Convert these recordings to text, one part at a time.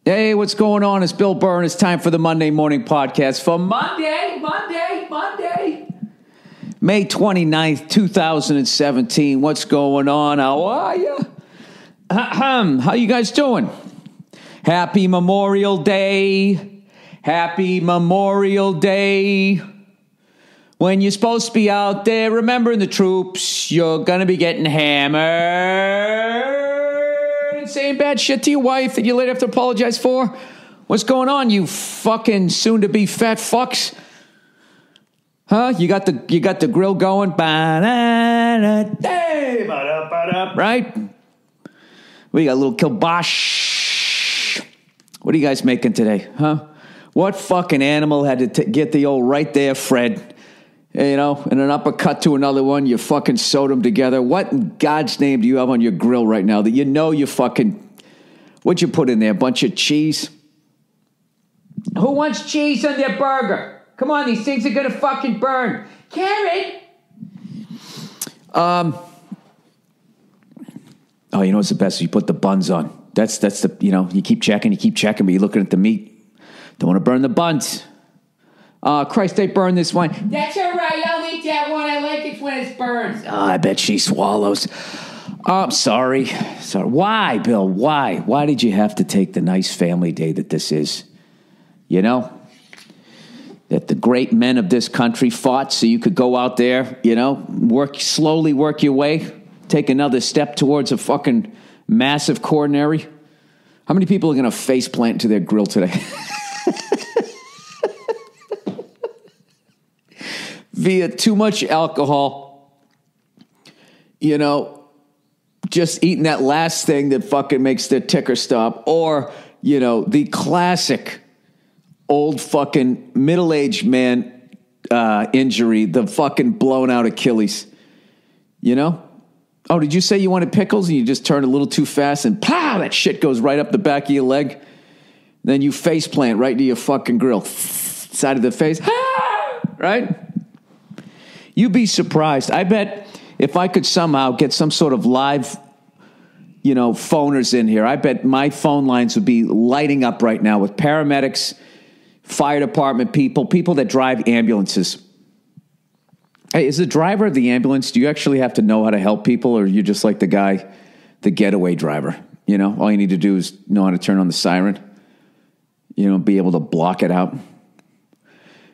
Hey, what's going on? It's Bill Burr, and it's time for the Monday Morning Podcast for Monday, May 29th, 2017. What's going on? How are you? How you guys doing? Happy Memorial Day. Happy Memorial Day. When you're supposed to be out there remembering the troops, you're going to be getting hammered. Saying bad shit to your wife that you later have to apologize for. What's going on, you fucking soon-to-be fat fucks? Huh? You got the grill going, right? We got a little kielbasa. What are you guys making today, huh? What fucking animal had to get the old right there, Fred? You know, in an uppercut to another one, you fucking sewed them together. What in God's name do you have on your grill right now that you know you fucking... What'd you put in there? A bunch of cheese? Who wants cheese on their burger? Come on, these things are gonna fucking burn. Carrot! Oh, you know what's the best? You put the buns on. That's the, you know, you keep checking, but you're looking at the meat. Don't want to burn the buns. Christ, they burned this one. That's all right. I'll eat that one. I like it when it's burned. Oh, I bet she swallows. I'm sorry. Why, Bill? Why? Why did you have to take the nice family day that this is? You know? That the great men of this country fought so you could go out there, you know, slowly work your way, take another step towards a fucking massive coronary. How many people are going to face plant to their grill today? Via too much alcohol, you know, just eating that last thing that fucking makes their ticker stop, or, you know, the classic old fucking middle-aged man injury, the fucking blown out Achilles, you know? Oh, did you say you wanted pickles and you just turned a little too fast and pow, that shit goes right up the back of your leg? Then you face plant right into your fucking grill, side of the face, right? You'd be surprised. I bet if I could somehow get some sort of live, you know, phoners in here, I bet my phone lines would be lighting up right now with paramedics, fire department people that drive ambulances. Hey, is the driver of the ambulance, do you actually have to know how to help people, or are you just like the guy, the getaway driver? You know, all you need to do is know how to turn on the siren, you know, be able to block it out.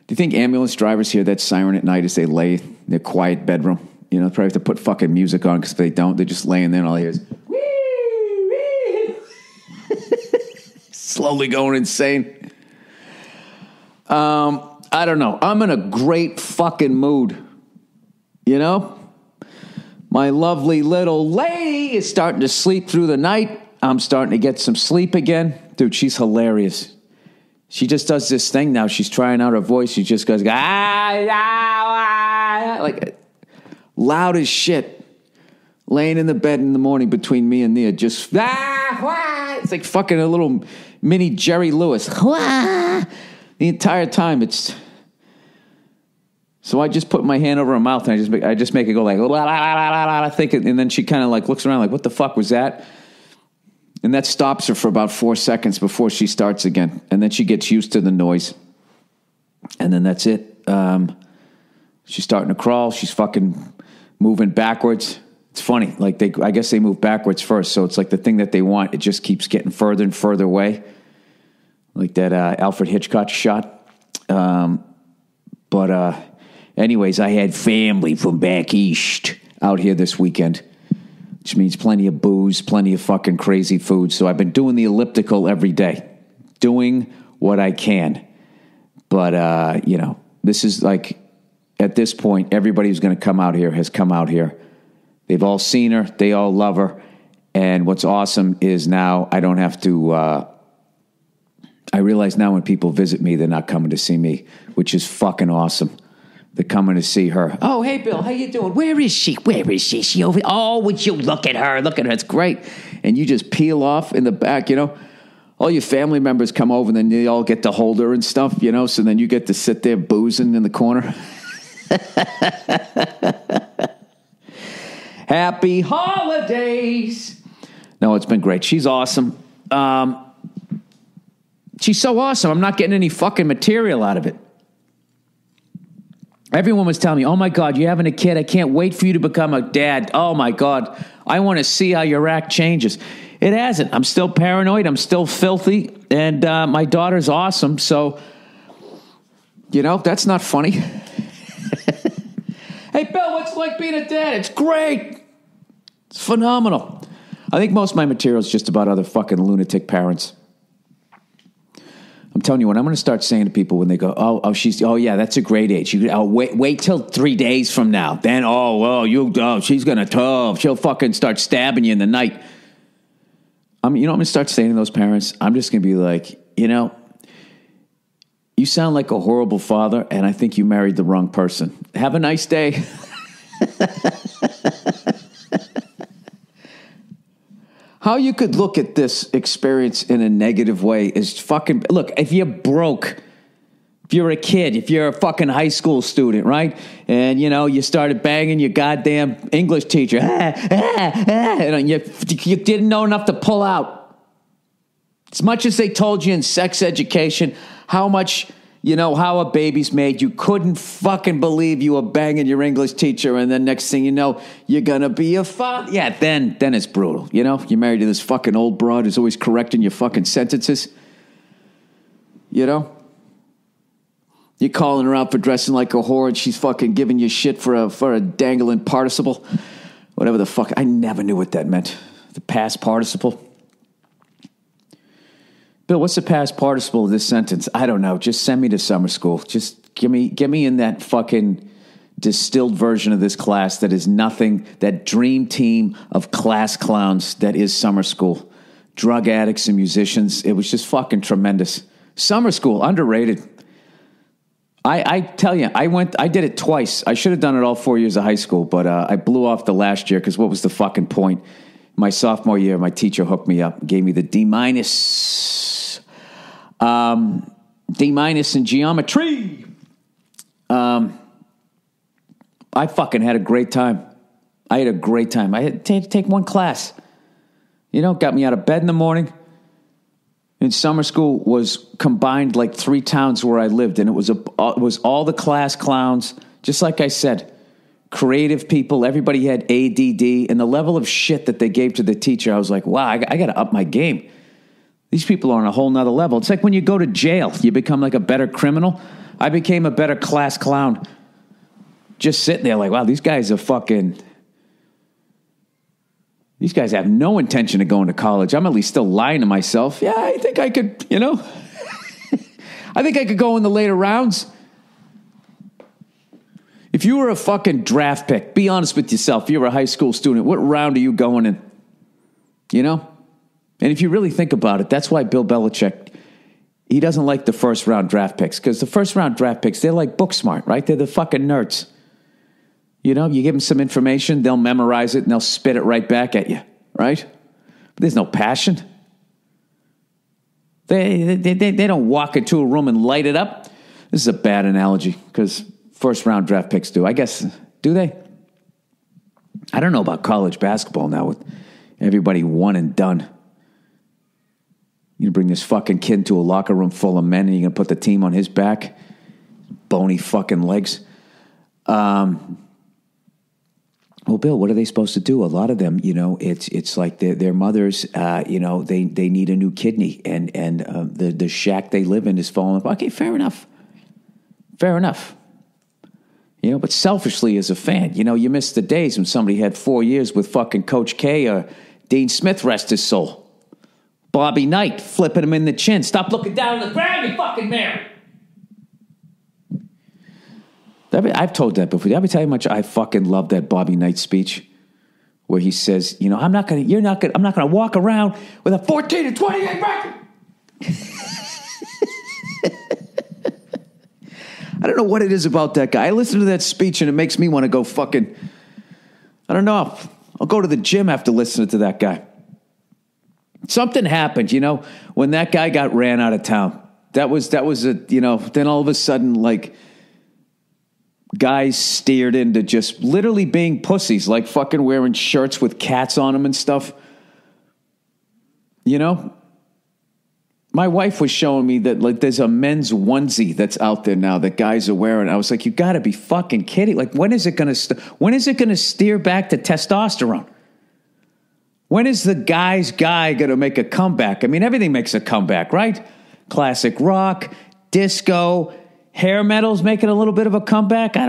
Do you think ambulance drivers hear that siren at night as they lay in their quiet bedroom? You know, they probably have to put fucking music on, because if they don't, they're just laying there and all they hear is wee, wee. Slowly going insane. I don't know. I'm in a great fucking mood. You know? My lovely little lady is starting to sleep through the night. I'm starting to get some sleep again. Dude, she's hilarious. She just does this thing now. She's trying out her voice. She just goes, like loud as shit. Laying in the bed in the morning between me and Nia, just, it's like fucking a little mini Jerry Lewis. The entire time it's... So I just put my hand over her mouth and I just make it go like, I think, and then she kind of like looks around like, what the fuck was that? And that stops her for about 4 seconds before she starts again. And then she gets used to the noise. And then that's it. She's starting to crawl. She's fucking moving backwards. It's funny. Like I guess they move backwards first. So it's like the thing that they want, it just keeps getting further and further away. Like that Alfred Hitchcock shot. Anyways, I had family from back east out here this weekend, which means plenty of booze, plenty of fucking crazy food. So I've been doing the elliptical every day, doing what I can. But, you know, this is like, at this point, everybody who's going to come out here has come out here. They've all seen her. They all love her. And what's awesome is now I don't have to, I realize now when people visit me, they're not coming to see me, which is fucking awesome. They're coming to see her. Oh, hey, Bill, how you doing? Where is she? She over here? Oh, would you look at her? Look at her. It's great. And you just peel off in the back, you know. All your family members come over, and then they all get to hold her and stuff, you know. So then you get to sit there boozing in the corner. Happy holidays. No, it's been great. She's awesome. She's so awesome. I'm not getting any fucking material out of it. Everyone was telling me, oh my God, you're having a kid. I can't wait for you to become a dad. Oh my God. I want to see how your act changes. It hasn't. I'm still paranoid. I'm still filthy. And my daughter's awesome. So, that's not funny. Hey, Bill, what's it like being a dad? It's great. It's phenomenal. I think most of my material is just about other fucking lunatic parents. I'm telling you, what I'm going to start saying to people when they go, oh, yeah, that's a great age. Wait till 3 days from now. Then, she's going to, she'll fucking start stabbing you in the night. I'm going to start saying to those parents, I'm just going to be like, you sound like a horrible father, and I think you married the wrong person. Have a nice day. How you could look at this experience in a negative way is fucking... Look, if you're broke, if you're a kid, if you're a fucking high school student, right? And, you started banging your goddamn English teacher. And you didn't know enough to pull out. As much as they told you in sex education how much... how a baby's made. You couldn't fucking believe you were banging your English teacher, and then next thing you know, you're gonna be a father. Yeah, then it's brutal. You're married to this fucking old broad who's always correcting your fucking sentences. You're calling her out for dressing like a whore, and she's fucking giving you shit for a dangling participle. Whatever the fuck. I never knew what that meant. The past participle. Bill, what's the past participle of this sentence? I don't know. Just send me to summer school. Just give me in that fucking distilled version of this class that is nothing, that dream team of class clowns that is summer school. Drug addicts and musicians. It was just fucking tremendous. Summer school, underrated. I tell you, I did it twice. I should have done it all 4 years of high school, but I blew off the last year because what was the fucking point? My sophomore year, my teacher hooked me up, gave me the D- in geometry. I fucking had a great time. I had to take one class. Got me out of bed in the morning. And summer school was combined like 3 towns where I lived. And it was all the class clowns. Just like I said, creative people. Everybody had ADD. And the level of shit that they gave to the teacher, I was like, wow, I got to up my game. These people are on a whole nother level. It's like when you go to jail, you become like a better criminal. I became a better class clown. Just sitting there like, wow, these guys have no intention of going to college. I'm at least still lying to myself. Yeah, I think I could, I think I could go in the later rounds. If you were a fucking draft pick, be honest with yourself. If you were a high school student, what round are you going in? And if you really think about it, that's why Bill Belichick, he doesn't like the first round draft picks, because the first round draft picks, they're like book smart, right? They're the fucking nerds. You give them some information, they'll memorize it, and they'll spit it right back at you, right? But there's no passion. They don't walk into a room and light it up. This is a bad analogy, because first round draft picks do. I guess, do they? I don't know about college basketball now with everybody one and done. You bring this fucking kid to a locker room full of men and you're going to put the team on his back? Bony fucking legs. Well, Bill, what are they supposed to do? A lot of them, it's like their mothers, they need a new kidney and the shack they live in is falling apart. Okay, fair enough. But selfishly as a fan, you miss the days when somebody had 4 years with fucking Coach K or Dean Smith, rest his soul. Bobby Knight flipping him in the chin. Stop looking down on the ground, you fucking Mary. I've told that before. Did I ever tell you how much I fucking love that Bobby Knight speech where he says, I'm not gonna walk around with a 14-28 record. I don't know what it is about that guy. I listen to that speech and it makes me want to go fucking, I don't know. I'll go to the gym after listening to that guy. Something happened, when that guy got ran out of town. That was then all of a sudden, like, guys steered into just literally being pussies, like fucking wearing shirts with cats on them and stuff. my wife was showing me that like there's a men's onesie that's out there now that guys are wearing. I was like, you got to be fucking kidding! Like, when is it going to steer back to testosterone? When is the guy's guy going to make a comeback? I mean, everything makes a comeback, right? Classic rock, disco, hair metal's making a little bit of a comeback. I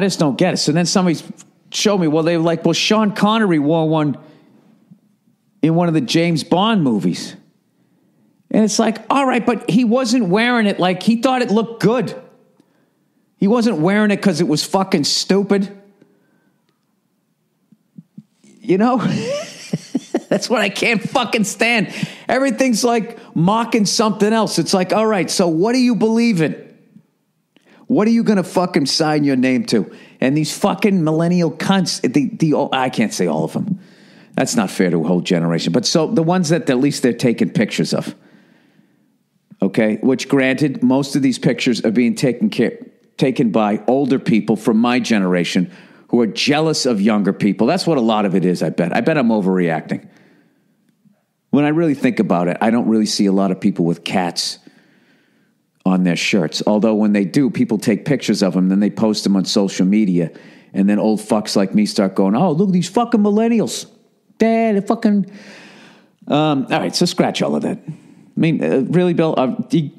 just don't get it. So then somebody showed me, they were like, Sean Connery wore one in one of the James Bond movies. And it's like, all right, but he wasn't wearing it like he thought it looked good. He wasn't wearing it because it was fucking stupid. You know? That's what I can't fucking stand. Everything's like mocking something else. It's like, all right, so what do you believe in? What are you going to fucking sign your name to? And these fucking millennial cunts, I can't say all of them. That's not fair to a whole generation. But so the ones that at least they're taking pictures of. Okay? Which granted, most of these pictures are being taken by older people from my generation who are jealous of younger people. That's what a lot of it is, I bet. I bet I'm overreacting. When I really think about it, I don't really see a lot of people with cats on their shirts. Although when they do, people take pictures of them, then they post them on social media, and then old fucks like me start going, oh, look at these fucking millennials. They're fucking... all right, so scratch all of that. I mean, really, Bill,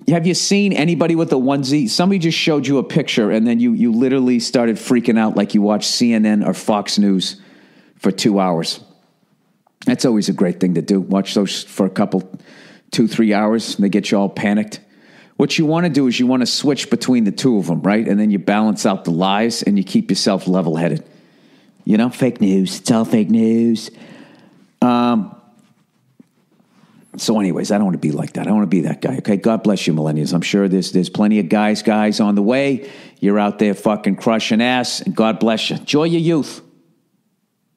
have you seen anybody with a onesie? Somebody just showed you a picture, and then you literally started freaking out like you watched CNN or Fox News for 2 hours. That's always a great thing to do. Watch those for a couple, 2-3 hours, and they get you all panicked. What you want to do is you want to switch between the two of them, right? And then you balance out the lies, and you keep yourself level-headed. You know, fake news. It's all fake news. So anyways, I don't want to be like that. I want to be that guy, okay? God bless you, millennials. I'm sure there's plenty of guys on the way. You're out there fucking crushing ass, and God bless you. Enjoy your youth.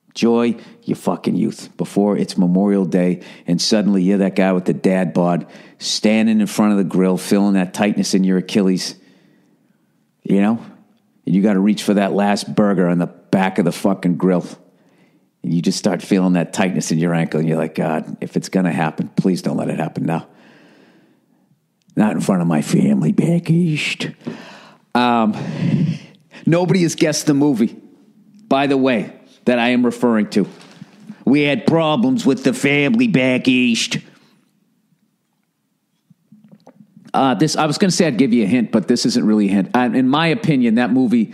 Enjoy your fucking youth before it's Memorial Day, and suddenly you're that guy with the dad bod standing in front of the grill, feeling that tightness in your Achilles, you know? And you got to reach for that last burger on the back of the fucking grill. And you just start feeling that tightness in your ankle, and you're like, God, if it's going to happen, please don't let it happen now. Not in front of my family back east. Nobody has guessed the movie, by the way, that I am referring to. We had problems with the family back east. I was going to say I'd give you a hint, but this isn't really a hint. In my opinion, that movie,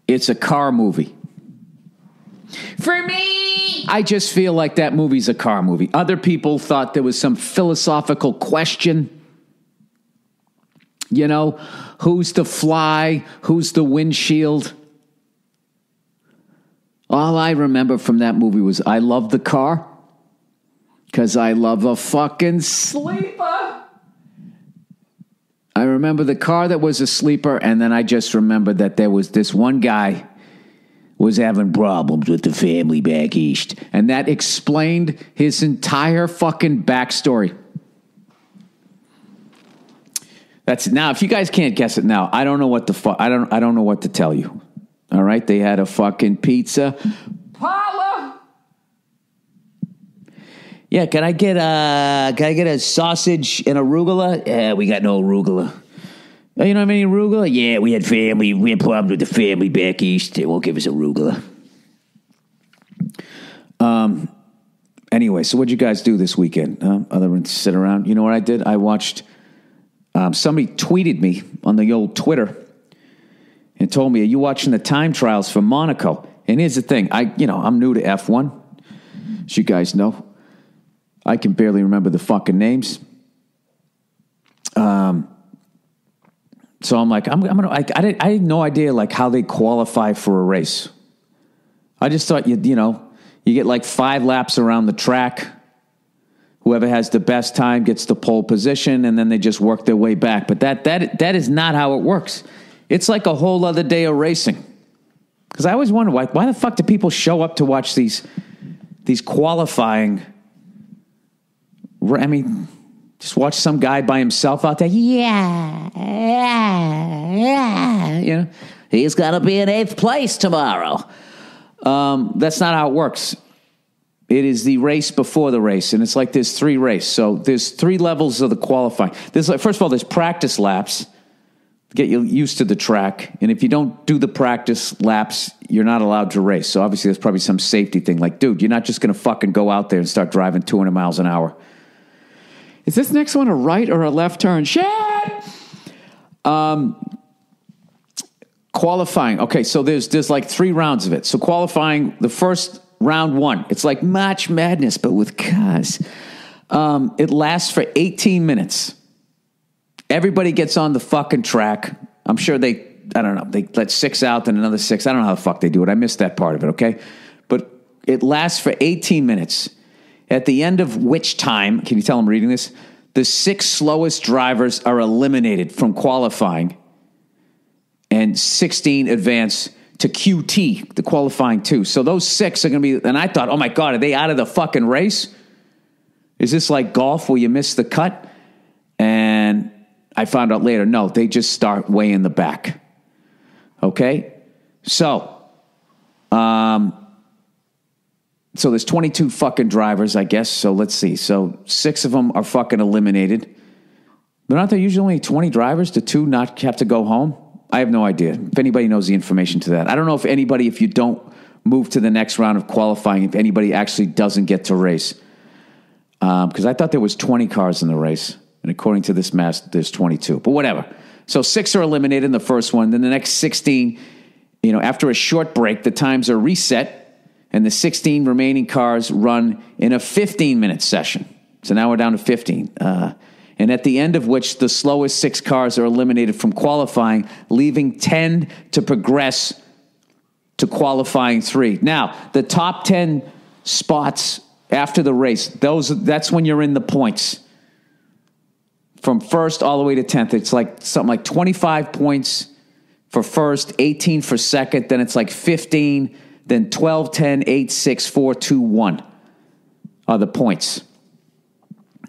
it's a car movie. For me, I just feel like that movie's a car movie. Other people thought there was some philosophical question. You know, who's the fly? Who's the windshield? All I remember from that movie was I love the car because I love a fucking sleeper. I remember the car that was a sleeper, and then I just remembered that there was this one guy was having problems with the family back east. And that explained his entire fucking backstory. That's now, if you guys can't guess it now, I don't know what the fuck, I don't know what to tell you. All right? They had a fucking pizza parlor. Yeah, can I get a sausage and arugula? Yeah, we got no arugula. Oh, you don't have any arugula? Yeah, we had problems with the family back east. They won't give us arugula. Anyway, so what'd you guys do this weekend? Other than sit around? You know what I did? I watched, somebody tweeted me on the old Twitter and told me, are you watching the time trials for Monaco? And here's the thing. I'm new to F1. As you guys know, I can barely remember the fucking names. So I'm like, I had no idea like how they qualify for a race. I just thought you get like 5 laps around the track. Whoever has the best time gets the pole position, and then they just work their way back. But that is not how it works. It's like a whole other day of racing. Because I always wonder why the fuck do people show up to watch these qualifying? I mean, just watch some guy by himself out there. Yeah. You know, he's got to be in 8th place tomorrow. That's not how it works. It is the race before the race, and it's like there's 3 races. So there's 3 levels of the qualifying. There's like, first of all, there's practice laps to get you used to the track, and if you don't do the practice laps, you're not allowed to race. So obviously there's probably some safety thing. Like, dude, you're not just going to fucking go out there and start driving 200 miles an hour. Is this next one a right or a left turn? Shit! Qualifying. Okay, so there's like 3 rounds of it. So qualifying, the first round 1, it's like March Madness, but with cars. It lasts for 18 minutes. Everybody gets on the fucking track. I'm sure they let 6 out, then another 6. I don't know how the fuck they do it. I missed that part of it, okay? But it lasts for 18 minutes. At the end of which time, can you tell I'm reading this? The 6 slowest drivers are eliminated from qualifying, and 16 advance to QT, the qualifying 2. So those 6 are going to be, and I thought, oh my God, are they out of the fucking race? Is this like golf where you miss the cut? And I found out later, no, they just start way in the back. Okay? So there's 22 fucking drivers, I guess. So let's see. So 6 of them are fucking eliminated. But aren't there usually only 20 drivers? Do 2 not have to go home? I have no idea. If anybody knows the information to that. I don't know if you don't move to the next round of qualifying, if anybody actually doesn't get to race. Because I thought there was 20 cars in the race. And according to this math, there's 22. But whatever. So 6 are eliminated in the first one. Then the next 16, after a short break, the times are reset. And the 16 remaining cars run in a 15-minute session. So now we're down to 15. And at the end of which the slowest 6 cars are eliminated from qualifying, leaving 10 to progress to qualifying 3. Now, the top 10 spots after the race, that's when you're in the points. From first all the way to 10th, it's like something like 25 points for first, 18 for second, then it's like 15, then 12, 10, 8, 6, 4, 2, 1 are the points.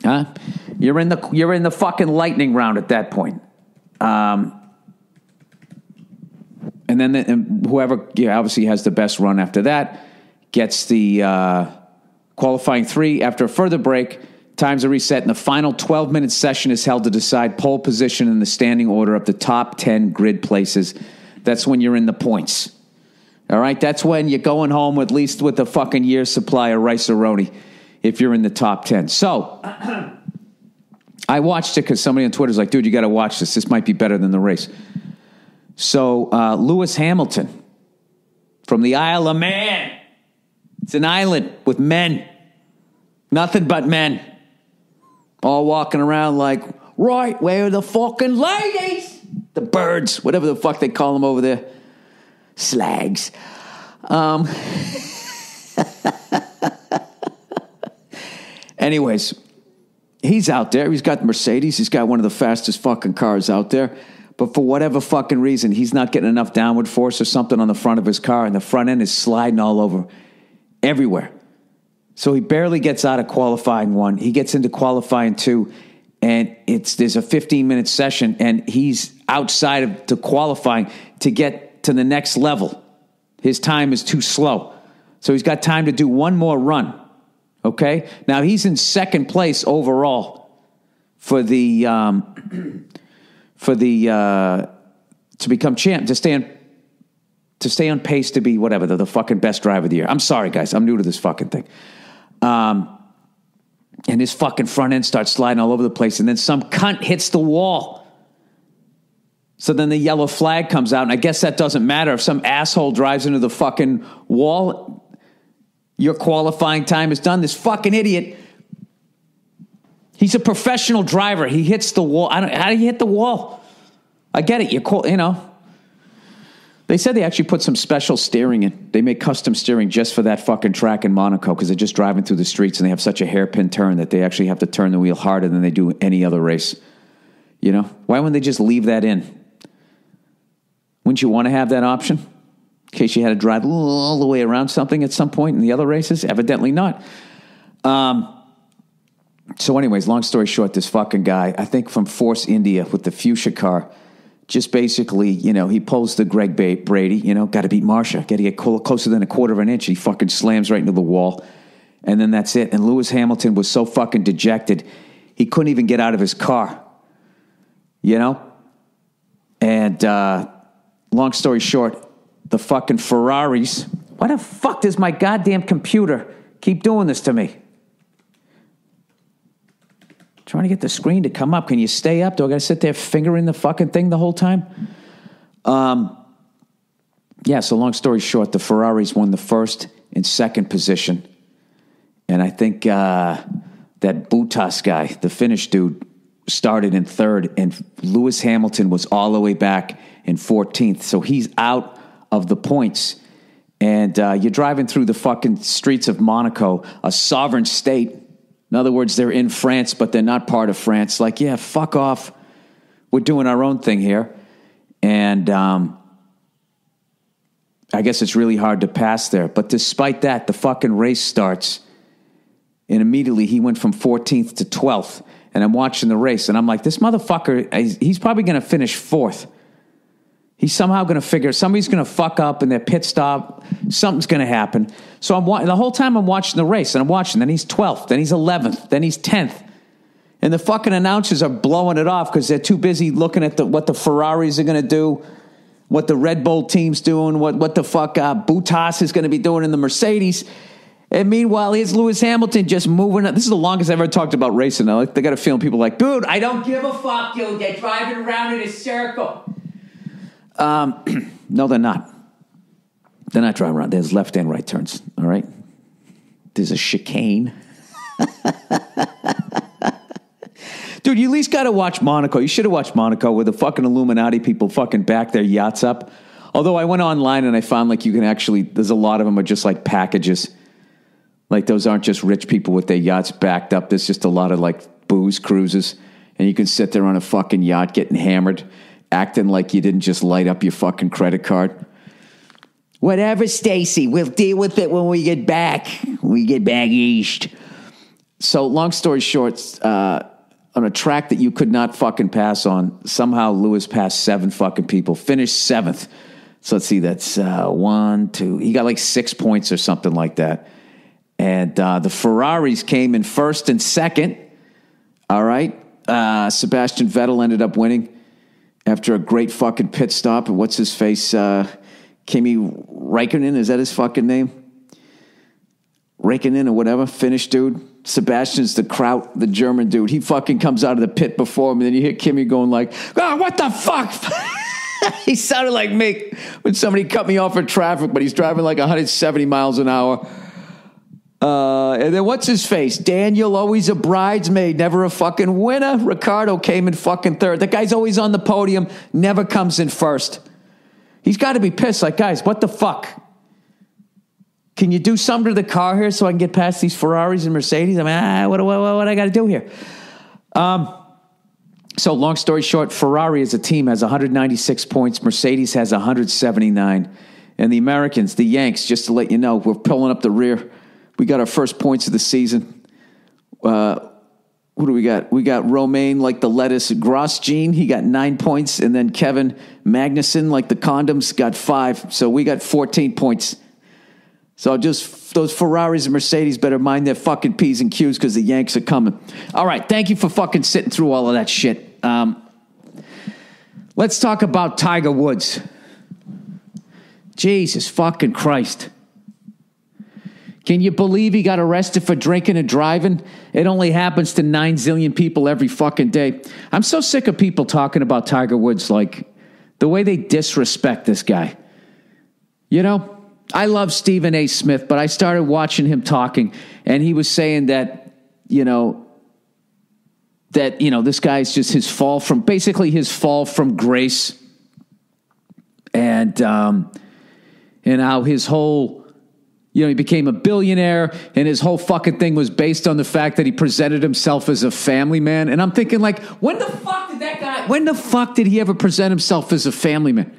Huh? You're in the fucking lightning round at that point. And then whoever obviously has the best run after that gets the qualifying 3. After a further break, times are reset, and the final 12-minute session is held to decide pole position in the standing order of the top 10 grid places. That's when you're in the points. All right? That's when you're going home at least with a fucking year's supply of rice-a-roni if you're in the top 10. So I watched it because somebody on Twitter was like, dude, you got to watch this. This might be better than the race. So Lewis Hamilton from the Isle of Man. It's an island with men. Nothing but men. All walking around like, right, where are the fucking ladies? The birds, whatever the fuck they call them over there. Slags. Anyways, he's out there. He's got Mercedes. He's got one of the fastest fucking cars out there. But for whatever fucking reason, he's not getting enough downward force or something on the front of his car, and the front end is sliding all over everywhere. So he barely gets out of qualifying 1. He gets into qualifying 2, and there's a 15-minute session, and he's outside of the qualifying to get to the next level. His time is too slow. So he's got time to do one more run. Okay? Now he's in second place overall for the to become champ, to stay on pace to be whatever, the fucking best driver of the year. I'm sorry, guys. I'm new to this fucking thing. And his fucking front end starts sliding all over the place, and then some cunt hits the wall. So then the yellow flag comes out, and I guess that doesn't matter. If some asshole drives into the fucking wall, your qualifying time is done. This fucking idiot, he's a professional driver. He hits the wall. How do you hit the wall? I get it. They said they actually put some special steering in. They make custom steering just for that fucking track in Monaco because they're just driving through the streets and they have such a hairpin turn that they actually have to turn the wheel harder than they do any other race. Why wouldn't they just leave that in? Wouldn't you want to have that option? In case you had to drive all the way around something at some point in the other races? Evidently not. So anyways, long story short, this fucking guy, I think from Force India with the fuchsia car, just basically, he pulls the Greg Brady, got to beat Marsha, got to get closer than a quarter of an inch. He fucking slams right into the wall. And then that's it. And Lewis Hamilton was so fucking dejected, he couldn't even get out of his car. You know? And long story short, the fucking Ferraris. Why the fuck does my goddamn computer keep doing this to me? Trying to get the screen to come up. Can you stay up? Do I got to sit there fingering the fucking thing the whole time? Yeah, so long story short, the Ferraris won the first and second position. And I think that Bottas guy, the Finnish dude, started in third. And Lewis Hamilton was all the way back in 14th. So he's out of the points. And you're driving through the fucking streets of Monaco, a sovereign state. In other words, they're in France, but they're not part of France. Like, yeah, fuck off. We're doing our own thing here. And I guess it's really hard to pass there. But despite that, the fucking race starts. And immediately he went from 14th to 12th. And I'm watching the race. And I'm like, this motherfucker, he's probably going to finish fourth. He's somehow going to figure, somebody's going to fuck up in their pit stop. Something's going to happen. So the whole time I'm watching the race, and I'm watching. Then he's 12th. Then he's 11th. Then he's 10th. And the fucking announcers are blowing it off because they're too busy looking at what the Ferraris are going to do, what the Red Bull team's doing, what the fuck Bottas is going to be doing in the Mercedes. And meanwhile, here's Lewis Hamilton just moving up. This is the longest I've ever talked about racing. Now, they got a feeling people are like, dude, I don't give a fuck, dude. They're driving around in a circle. No, they're not. They're not driving around. There's left and right turns, all right? There's a chicane. Dude, you at least got to watch Monaco. You should have watched Monaco where the fucking Illuminati people fucking back their yachts up. Although I went online and I found like you can actually, there's a lot of them are just like packages. Like those aren't just rich people with their yachts backed up. There's just a lot of like booze cruises. And you can sit there on a fucking yacht getting hammered, acting like you didn't just light up your fucking credit card. Whatever, Stacy. We'll deal with it when we get back. When we get back east. So long story short, on a track that you could not fucking pass on, somehow Lewis passed 7 fucking people, finished 7th. So let's see, that's 1, 2. He got like 6 points or something like that. And the Ferraris came in first and second. All right. Sebastian Vettel ended up winning after a great fucking pit stop. And what's his face? Kimi Räikkönen, is that his fucking name? Räikkönen or whatever, Finnish dude. Sebastian's the Kraut, the German dude. He fucking comes out of the pit before him, and then you hear Kimi going like, oh, what the fuck? He sounded like me when somebody cut me off in traffic, but he's driving like 170 miles an hour. And then what's his face? Daniel, always a bridesmaid, never a fucking winner. Ricardo came in fucking third. That guy's always on the podium, never comes in first. He's got to be pissed. Like, guys, what the fuck? Can you do something to the car here so I can get past these Ferraris and Mercedes? I mean, what I got to do here? So long story short, Ferrari as a team has 196 points. Mercedes has 179. And the Americans, the Yanks, just to let you know, we're pulling up the rear. We got our first points of the season. What do we got? We got Romain like the lettuce Grosjean. He got 9 points. And then Kevin Magnussen like the condoms got 5. So we got 14 points. So just those Ferraris and Mercedes better mind their fucking P's and Q's because the Yanks are coming. All right. Thank you for fucking sitting through all of that shit. Let's talk about Tiger Woods. Jesus fucking Christ. Can you believe he got arrested for drinking and driving? It only happens to 9 zillion people every fucking day. I'm so sick of people talking about Tiger Woods, like the way they disrespect this guy. You know? I love Stephen A. Smith, but I started watching him talking, and he was saying that, this guy's just his fall from grace, and how his whole, he became a billionaire, and his whole fucking thing was based on the fact that he presented himself as a family man. And I'm thinking, like, when the fuck did he ever present himself as a family man?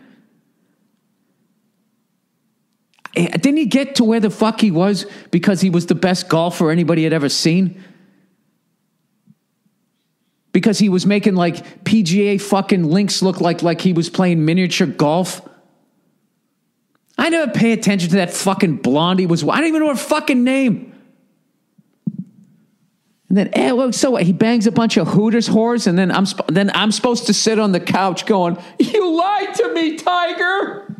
Didn't he get to where the fuck he was because he was the best golfer anybody had ever seen? Because he was making like PGA fucking links look like he was playing miniature golf? I never pay attention to that fucking blonde he was. I don't even know her fucking name. And then, well, so what? He bangs a bunch of Hooters whores, and then I'm supposed to sit on the couch going, "You lied to me, Tiger."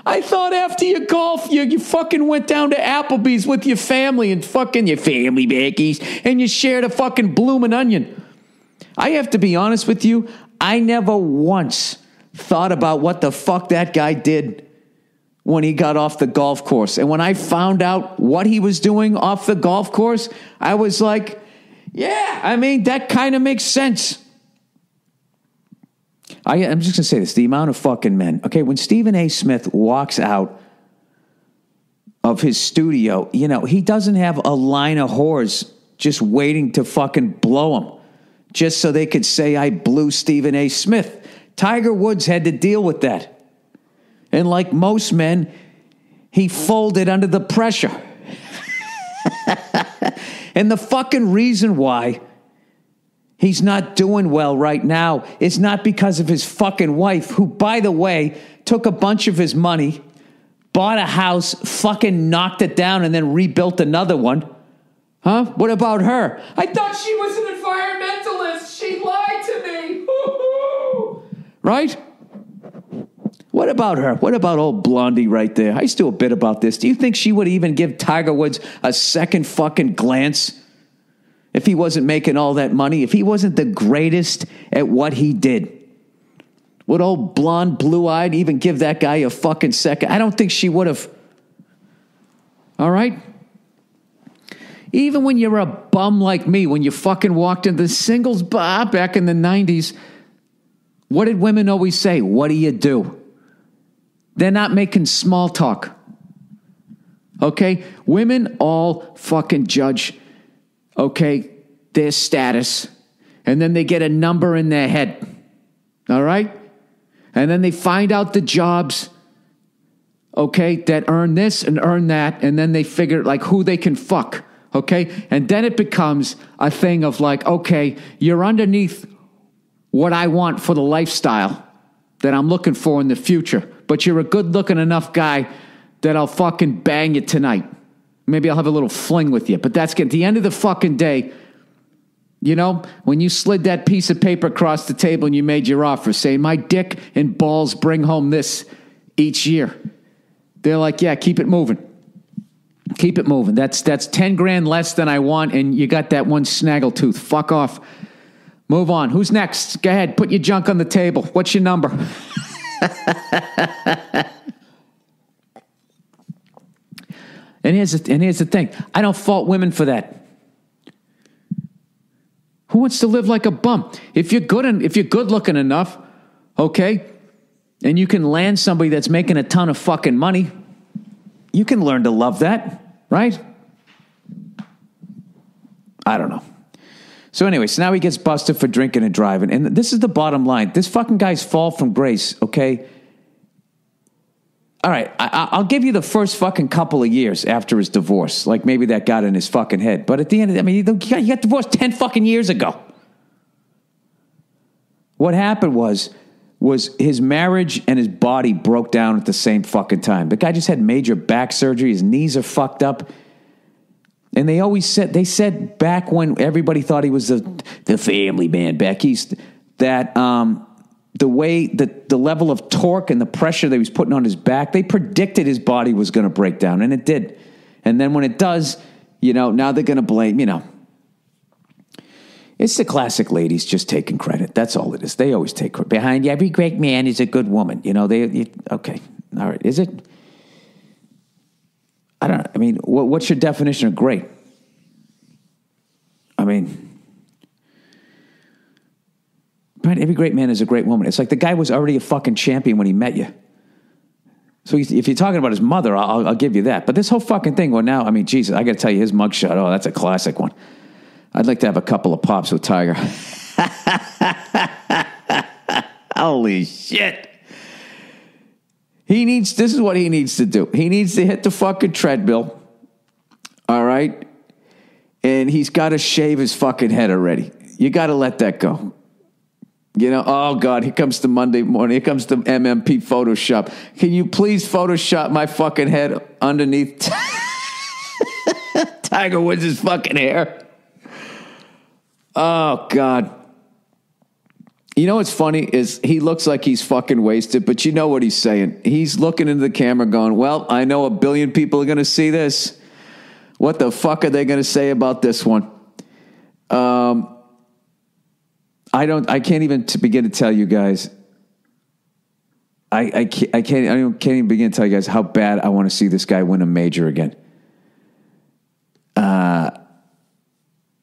I thought after your golf, you fucking went down to Applebee's with your family and fucking your family backies, and you shared a fucking bloomin' onion. I have to be honest with you, I never once thought about what the fuck that guy did when he got off the golf course. And when I found out what he was doing off the golf course, I was like, yeah, I mean, that kind of makes sense. I'm just going to say this, the amount of fucking men. Okay, when Stephen A. Smith walks out of his studio, you know, he doesn't have a line of whores just waiting to fucking blow him just so they could say, I blew Stephen A. Smith. Tiger Woods had to deal with that. And like most men, he folded under the pressure. And the fucking reason why he's not doing well right now is not because of his fucking wife, who, by the way, took a bunch of his money, bought a house, fucking knocked it down, and then rebuilt another one. Huh? What about her? I thought she was an environmentalist. She lied to me. Woo-hoo. Right? What about her? What about old Blondie right there? I used to do a bit about this. Do you think she would even give Tiger Woods a second fucking glance if he wasn't making all that money? If he wasn't the greatest at what he did? Would old blonde, blue-eyed even give that guy a fucking second? I don't think she would have. All right? Even when you're a bum like me, when you fucking walked into the singles bar back in the 90s, what did women always say? What do you do? They're not making small talk. Okay? Women all fucking judge, okay, their status, and then they get a number in their head. All right? And then they find out the jobs, okay, that earn this and earn that, and then they figure like who they can fuck. Okay? And then it becomes a thing of like, okay, you're underneath what I want for the lifestyle that I'm looking for in the future. But you're a good-looking enough guy that I'll fucking bang you tonight. Maybe I'll have a little fling with you. But that's at the end of the fucking day, you know, when you slid that piece of paper across the table and you made your offer saying, my dick and balls bring home this each year. They're like, yeah, keep it moving. Keep it moving. That's 10 grand less than I want, and you got that one snaggletooth. Fuck off. Move on. Who's next? Go ahead. Put your junk on the table. What's your number? And here's the thing. I don't fault women for that. Who wants to live like a bum? If you're good looking enough, okay, and you can land somebody that's making a ton of fucking money, you can learn to love that, right? I don't know. So anyway, so now he gets busted for drinking and driving. And this is the bottom line. This fucking guy's fall from grace, okay? All right, I'll give you the first fucking couple of years after his divorce. Like maybe that got in his fucking head. But at the end of it, I mean, he got divorced 10 fucking years ago. What happened was his marriage and his body broke down at the same fucking time. The guy just had major back surgery. His knees are fucked up. And they said back when everybody thought he was the family man back east, that the way that the level of torque and the pressure that he was putting on his back, they predicted his body was going to break down, and it did. And then when it does, you know, now they're going to blame, you know. It's the classic ladies just taking credit. That's all it is. They always take credit. Behind every great man is a good woman. You know, okay. All right. Is it? I don't know. I mean, what's your definition of great? I mean, right? Every great man is a great woman. It's like the guy was already a fucking champion when he met you. So if you're talking about his mother, I'll give you that. But this whole fucking thing, well, now, I mean, Jesus, I got to tell you, his mugshot, oh, that's a classic one. I'd like to have a couple of pops with Tiger. Holy shit. This is what he needs to do. He needs to hit the fucking treadmill. All right? And he's got to shave his fucking head already. You got to let that go. You know, oh God, here comes the Monday morning. Here comes the MMP Photoshop. Can you please Photoshop my fucking head underneath Tiger Woods' fucking hair. Oh, God. You know what's funny is he looks like he's fucking wasted, but you know what he's saying. He's looking into the camera going, well, I know 1 billion people are going to see this. What the fuck are they going to say about this one? I can't even begin to tell you guys. I can't even begin to tell you guys how bad I want to see this guy win a major again.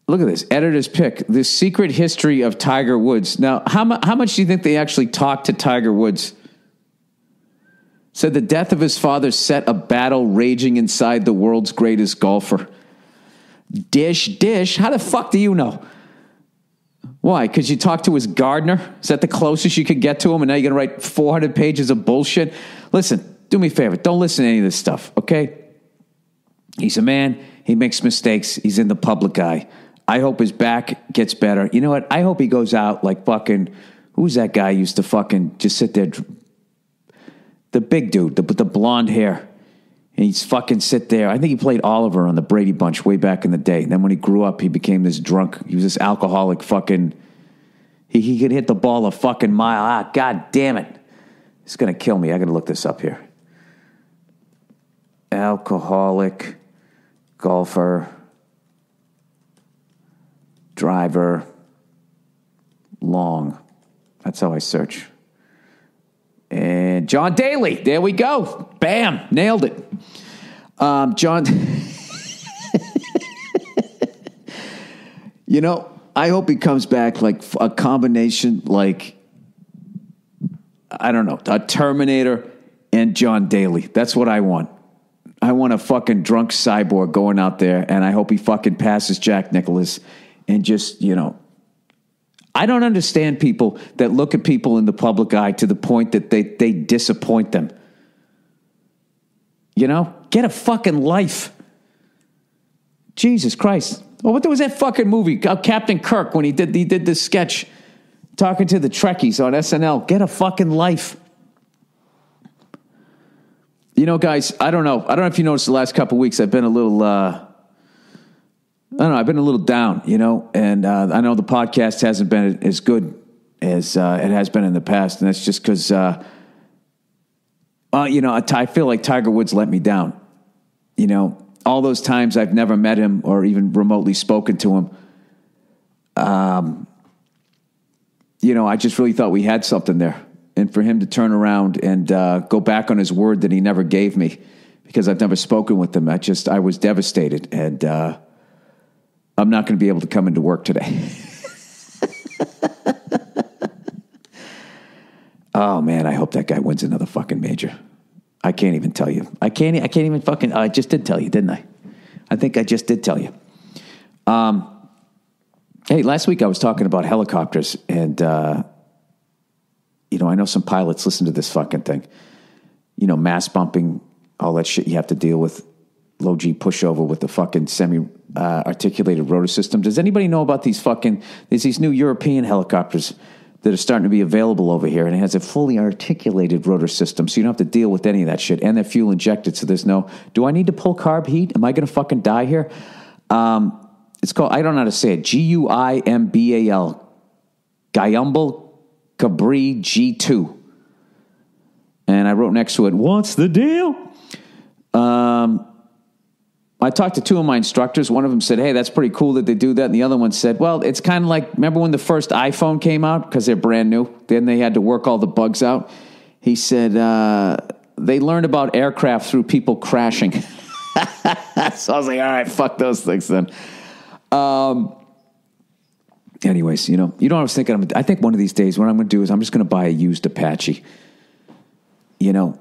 Look at this. Editor's pick. The secret history of Tiger Woods. Now, how much do you think they actually talked to Tiger Woods? Said the death of his father set a battle raging inside the world's greatest golfer. Dish. How the fuck do you know? Why? Because you talked to his gardener? Is that the closest you could get to him? And now you're going to write 400 pages of bullshit? Listen, do me a favor. Don't listen to any of this stuff, okay? He's a man. He makes mistakes. He's in the public eye. I hope his back gets better. You know what? I hope he goes out like fucking... Who's that guy who used to fucking just sit there? The big dude with the blonde hair. And he's fucking sit there. I think he played Oliver on the Brady Bunch way back in the day. And then when he grew up, he became this drunk. He was this alcoholic fucking... He could hit the ball a fucking mile. Ah, God damn it. It's going to kill me. I got to look this up here. Alcoholic golfer, driver, long. That's how I search. And John Daly. There we go. Bam. Nailed it. John. You know, I hope he comes back like a combination, like, I don't know, a Terminator and John Daly. That's what I want. I want a fucking drunk cyborg going out there, and I hope he fucking passes Jack Nicklaus and just, you know, I don't understand people that look at people in the public eye to the point that they disappoint them. You know? Get a fucking life. Jesus Christ. Well, what was that fucking movie? Captain Kirk, when he did this sketch talking to the Trekkies on SNL. Get a fucking life. You know, guys, I don't know if you noticed the last couple of weeks, I've been a little, I've been a little down, you know, and I know the podcast hasn't been as good as it has been in the past, and that's just because, you know, I feel like Tiger Woods let me down. You know, all those times I've never met him or even remotely spoken to him, you know, I just really thought we had something there. And for him to turn around and go back on his word that he never gave me, because I've never spoken with him, I was devastated. And I'm not going to be able to come into work today. Oh, man, I hope that guy wins another fucking major. I can't even tell you. I can't even fucking... I just did tell you, didn't I? I think I just did tell you. Hey, last week I was talking about helicopters, and... you know, I know some pilots listen to this fucking thing. You know, mass bumping, all that shit you have to deal with. Low G pushover with the fucking semi-articulated rotor system. Does anybody know about there's these new European helicopters that are starting to be available over here, and it has a fully articulated rotor system, so you don't have to deal with any of that shit, and they're fuel injected, so there's no, do I need to pull carb heat? Am I going to fucking die here? It's called, I don't know how to say it, Guimbal, Guimbal Cabri G2. And I wrote next to it, what's the deal? I talked to two of my instructors. One of them said, hey, that's pretty cool that they do that. And the other one said, well, it's kind of like, remember when the first iPhone came out? Because they're brand new. Then they had to work all the bugs out. He said, they learned about aircraft through people crashing. So I was like, all right, fuck those things then. Anyways, you know what I was thinking? I think one of these days what I'm going to do is I'm just going to buy a used Apache, you know,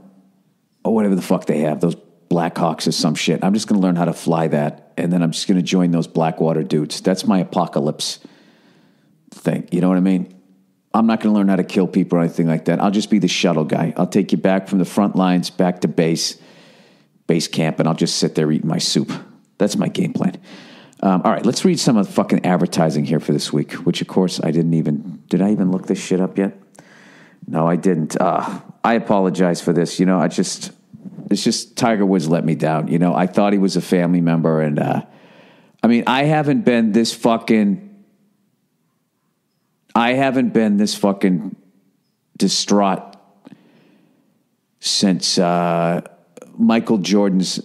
or whatever the fuck they have, those Blackhawks or some shit. I'm just going to learn how to fly that, and then I'm just going to join those Blackwater dudes. That's my apocalypse thing. You know what I mean? I'm not going to learn how to kill people or anything like that. I'll just be the shuttle guy. I'll take you back from the front lines back to base camp, and I'll just sit there eating my soup. That's my game plan. All right, let's read some of the fucking advertising here for this week, which, of course, did I even look this shit up yet? No, I didn't. I apologize for this. You know, it's just Tiger Woods let me down. You know, I thought he was a family member, and mean, I haven't been this fucking distraught since Michael Jordan's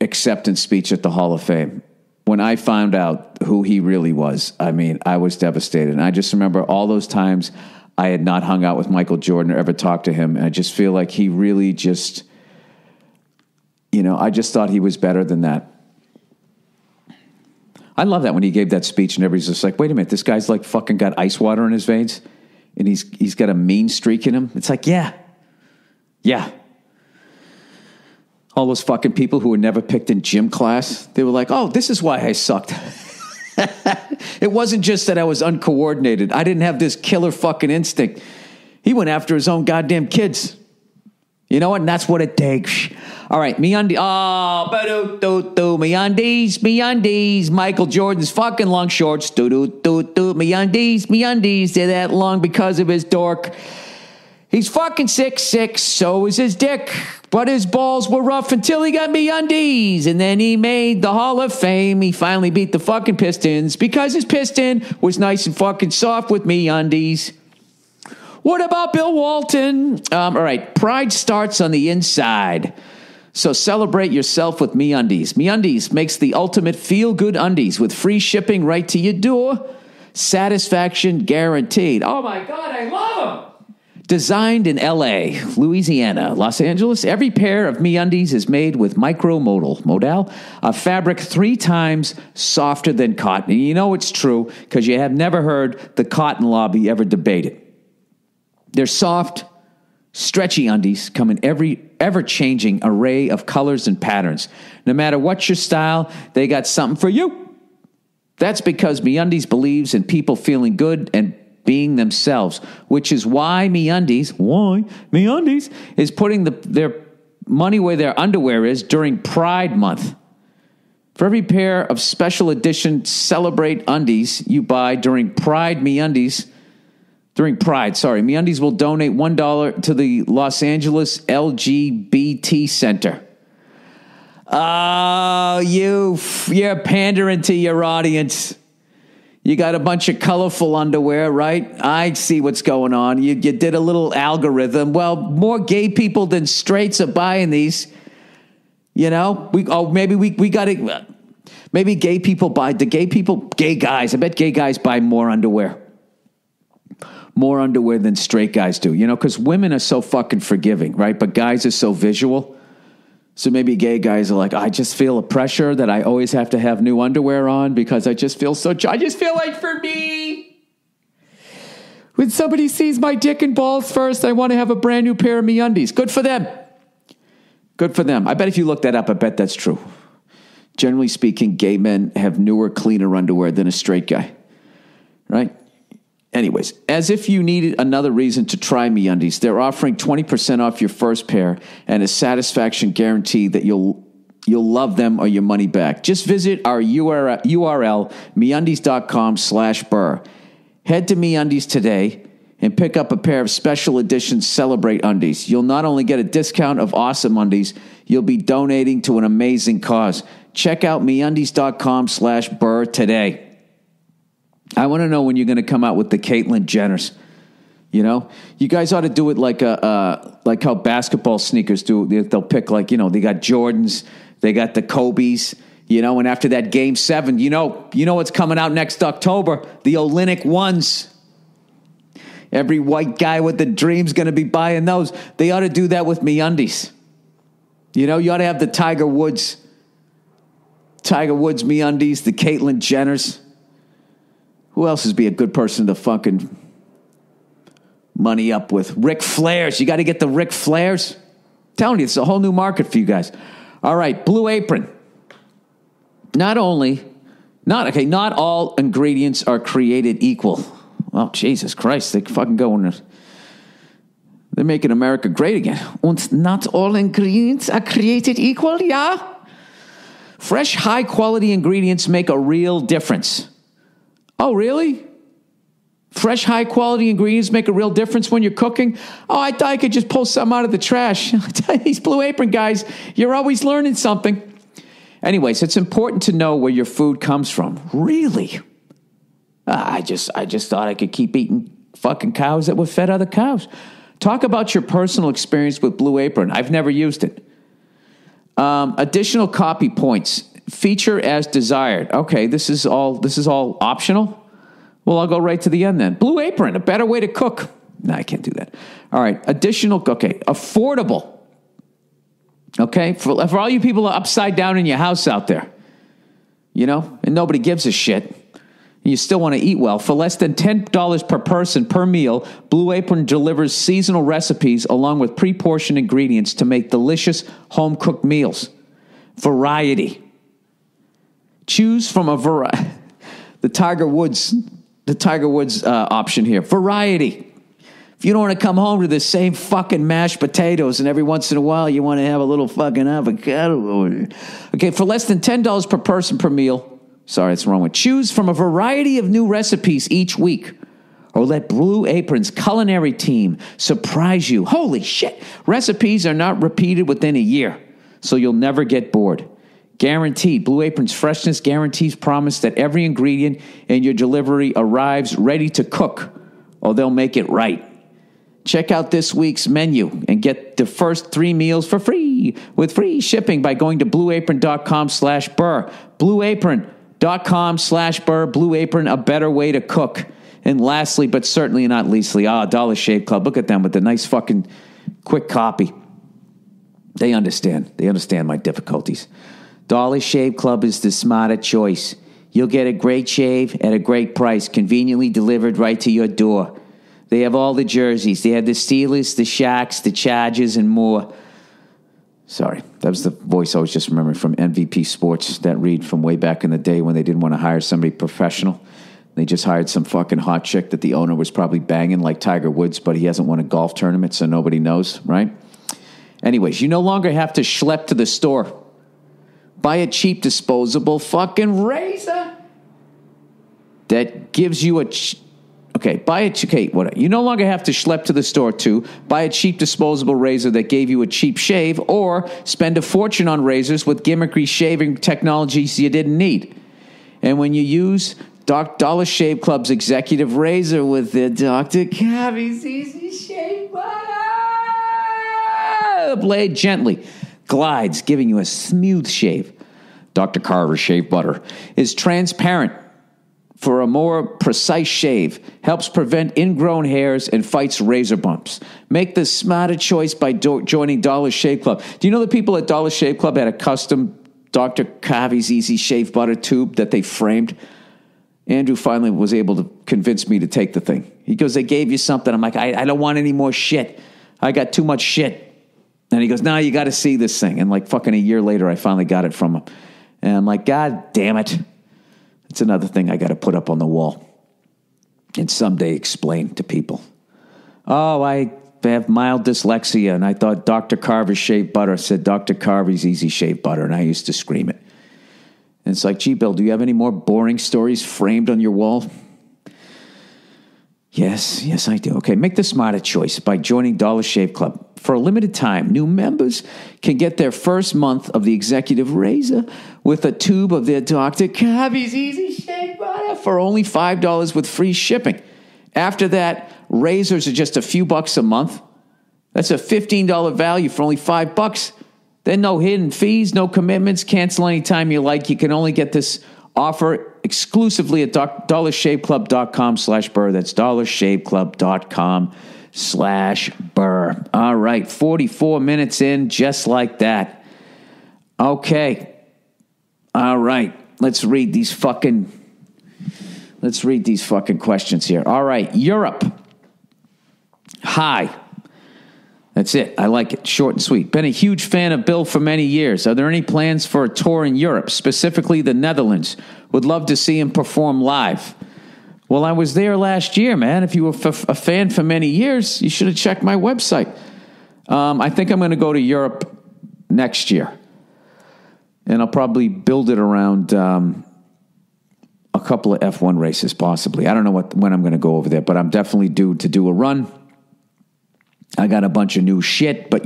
acceptance speech at the Hall of Fame. When I found out who he really was, I mean, I was devastated. And I just remember all those times I had not hung out with Michael Jordan or ever talked to him. And I just feel like he really just, I just thought he was better than that. I love that when he gave that speech and everybody's just like, wait a minute, this guy's like fucking got ice water in his veins and he's got a mean streak in him. It's like, yeah. All those fucking people who were never picked in gym class, they were like, oh, this is why I sucked. It wasn't just that I was uncoordinated. I didn't have this killer fucking instinct. He went after his own goddamn kids. You know what? And that's what it takes. All right, MeUndies. MeUndies. Michael Jordan's fucking long shorts. MeUndies. They're that long because of his dork. He's fucking 6'6", so is his dick. But his balls were rough until he got MeUndies. And then he made the Hall of Fame. He finally beat the fucking Pistons because his piston was nice and fucking soft with MeUndies. What about Bill Walton? All right, pride starts on the inside. So celebrate yourself with MeUndies. MeUndies makes the ultimate feel-good undies with free shipping right to your door. Satisfaction guaranteed. Oh my God, I love them. Designed in L.A., Louisiana, Los Angeles, every pair of MeUndies is made with modal, a fabric 3 times softer than cotton. And you know it's true because you have never heard the cotton lobby ever debate it. They're soft, stretchy undies come in every ever-changing array of colors and patterns. No matter what your style, they got something for you. That's because MeUndies believes in people feeling good and being themselves, which is why MeUndies is putting their money where their underwear is during Pride Month. For every pair of special edition Celebrate undies you buy during MeUndies will donate $1 to the Los Angeles LGBT Center. Oh, you're pandering to your audience. You got a bunch of colorful underwear, right? I see what's going on. You did a little algorithm. Well, more gay people than straights are buying these. Maybe gay people buy, gay guys. I bet gay guys buy more underwear. More underwear than straight guys do, because women are so fucking forgiving, right? But guys are so visual. So maybe gay guys are like, I just feel a pressure that I always have to have new underwear on because I just feel like for me, when somebody sees my dick and balls first, I want to have a brand new pair of MeUndies. Good for them. I bet if you look that up, I bet that's true. Generally speaking, gay men have newer, cleaner underwear than a straight guy, right? Anyways, as if you needed another reason to try MeUndies, they're offering 20% off your first pair and a satisfaction guarantee that you'll love them or your money back. Just visit our URL MeUndies.com/Burr. Head to MeUndies today and pick up a pair of special edition Celebrate undies. You'll not only get a discount of awesome undies, you'll be donating to an amazing cause. Check out MeUndies.com/Burr today. I want to know when you're going to come out with the Caitlyn Jenners. You guys ought to do it like how basketball sneakers do. They'll pick they got Jordans, they got the Kobes, and after that Game 7, you know what's coming out next October, the Olynyk ones. Every white guy with the dream's going to be buying those. They ought to do that with MeUndies. You ought to have the Tiger Woods MeUndies, the Caitlyn Jenners. Who else would be a good person to fucking money up with? Ric Flairs. You got to get the Ric Flairs. I'm telling you, it's a whole new market for you guys. All right, Blue Apron. Not all ingredients are created equal. Well, Jesus Christ, they fucking going. They're making America great again. And not all ingredients are created equal, yeah? Fresh, high-quality ingredients make a real difference. Oh, really? Fresh, high-quality ingredients make a real difference when you're cooking? Oh, I thought I could just pull something out of the trash. These Blue Apron guys, you're always learning something. Anyways, it's important to know where your food comes from. Really? I just thought I could keep eating fucking cows that were fed other cows. Talk about your personal experience with Blue Apron. I've never used it. Additional copy points. Feature as desired. Okay, this is all optional? Well, I'll go right to the end then. Blue Apron, a better way to cook. No, I can't do that. All right, affordable. Okay, for all you people upside down in your house out there, and nobody gives a shit. You still want to eat well. For less than $10 per person per meal, Blue Apron delivers seasonal recipes along with pre-portioned ingredients to make delicious home-cooked meals. Variety. Choose from a variety. The Tiger Woods option here. Variety. If you don't want to come home to the same fucking mashed potatoes and every once in a while you want to have a little fucking avocado. Okay, for less than $10 per person per meal. Sorry, that's the wrong one. Choose from a variety of new recipes each week. Or let Blue Apron's culinary team surprise you. Holy shit. Recipes are not repeated within a year, so you'll never get bored. Guaranteed. Blue Apron's freshness guarantees promise that every ingredient in your delivery arrives ready to cook, or they'll make it right. Check out this week's menu and get the first 3 meals for free with free shipping by going to blueapron.com/Burr. Blueapron.com/Burr. Blue Apron, a better way to cook. And lastly, but certainly not leastly, Dollar Shave Club. Look at them with the nice fucking quick copy. They understand. They understand my difficulties. Dollar Shave Club is the smarter choice. You'll get a great shave at a great price, conveniently delivered right to your door. They have all the jerseys. They have the Steelers, the Sharks, the Chargers, and more. Sorry, that was the voice I was just remembering from MVP Sports, that read from way back in the day when they didn't want to hire somebody professional. They just hired some fucking hot chick that the owner was probably banging like Tiger Woods, but he hasn't won a golf tournament, so nobody knows, right? Anyways, you no longer have to schlep to the store. Buy a cheap disposable fucking razor that gives you you no longer have to schlep to the store to buy a cheap disposable razor that gave you a cheap shave, or spend a fortune on razors with gimmicky shaving technologies you didn't need. And when you use Dollar Shave Club's executive razor with the Dr. Cavi's Easy Shave Butter, the blade gently glides, giving you a smooth shave. Dr. Carver's Shave Butter is transparent for a more precise shave, helps prevent ingrown hairs, and fights razor bumps. Make the smarter choice by joining Dollar Shave Club. Do you know the people at Dollar Shave Club had a custom Dr. Cavi's Easy Shave Butter tube that they framed? Andrew finally was able to convince me to take the thing. He goes, they gave you something. I'm like, I don't want any more shit. I got too much shit. And he goes, no, you got to see this thing. And like fucking a year later, I finally got it from him. And I'm like, God damn it. It's another thing I got to put up on the wall and someday explain to people. Oh, I have mild dyslexia, and I thought Dr. Carver's Shave Butter said Dr. Carver's Easy Shave Butter, and I used to scream it. And it's like, gee, Bill, do you have any more boring stories framed on your wall? Yes, I do. Okay, make the smarter choice by joining Dollar Shave Club. For a limited time, new members can get their first month of the executive razor with a tube of their Dr. Cavi's Easy Shave Butter for only $5 with free shipping. After that, razors are just a few bucks a month. That's a $15 value for only $5. Then no hidden fees, no commitments, cancel anytime you like. You can only get this offer exclusively at dollarshaveclub.com/Burr. That's dollarshaveclub.com/Burr. All right, 44 minutes in, just like that. Okay. All right, let's read these fucking questions here. All right, Europe. Hi. That's it. I like it. Short and sweet. Been a huge fan of Bill for many years. Are there any plans for a tour in Europe, specifically the Netherlands? Would love to see him perform live. Well, I was there last year, man. If you were a fan for many years, you should have checked my website. I think I'm going to go to Europe next year. And I'll probably build it around a couple of F1 races, possibly. I don't know when I'm going to go over there, but I'm definitely due to do a run. I got a bunch of new shit, but,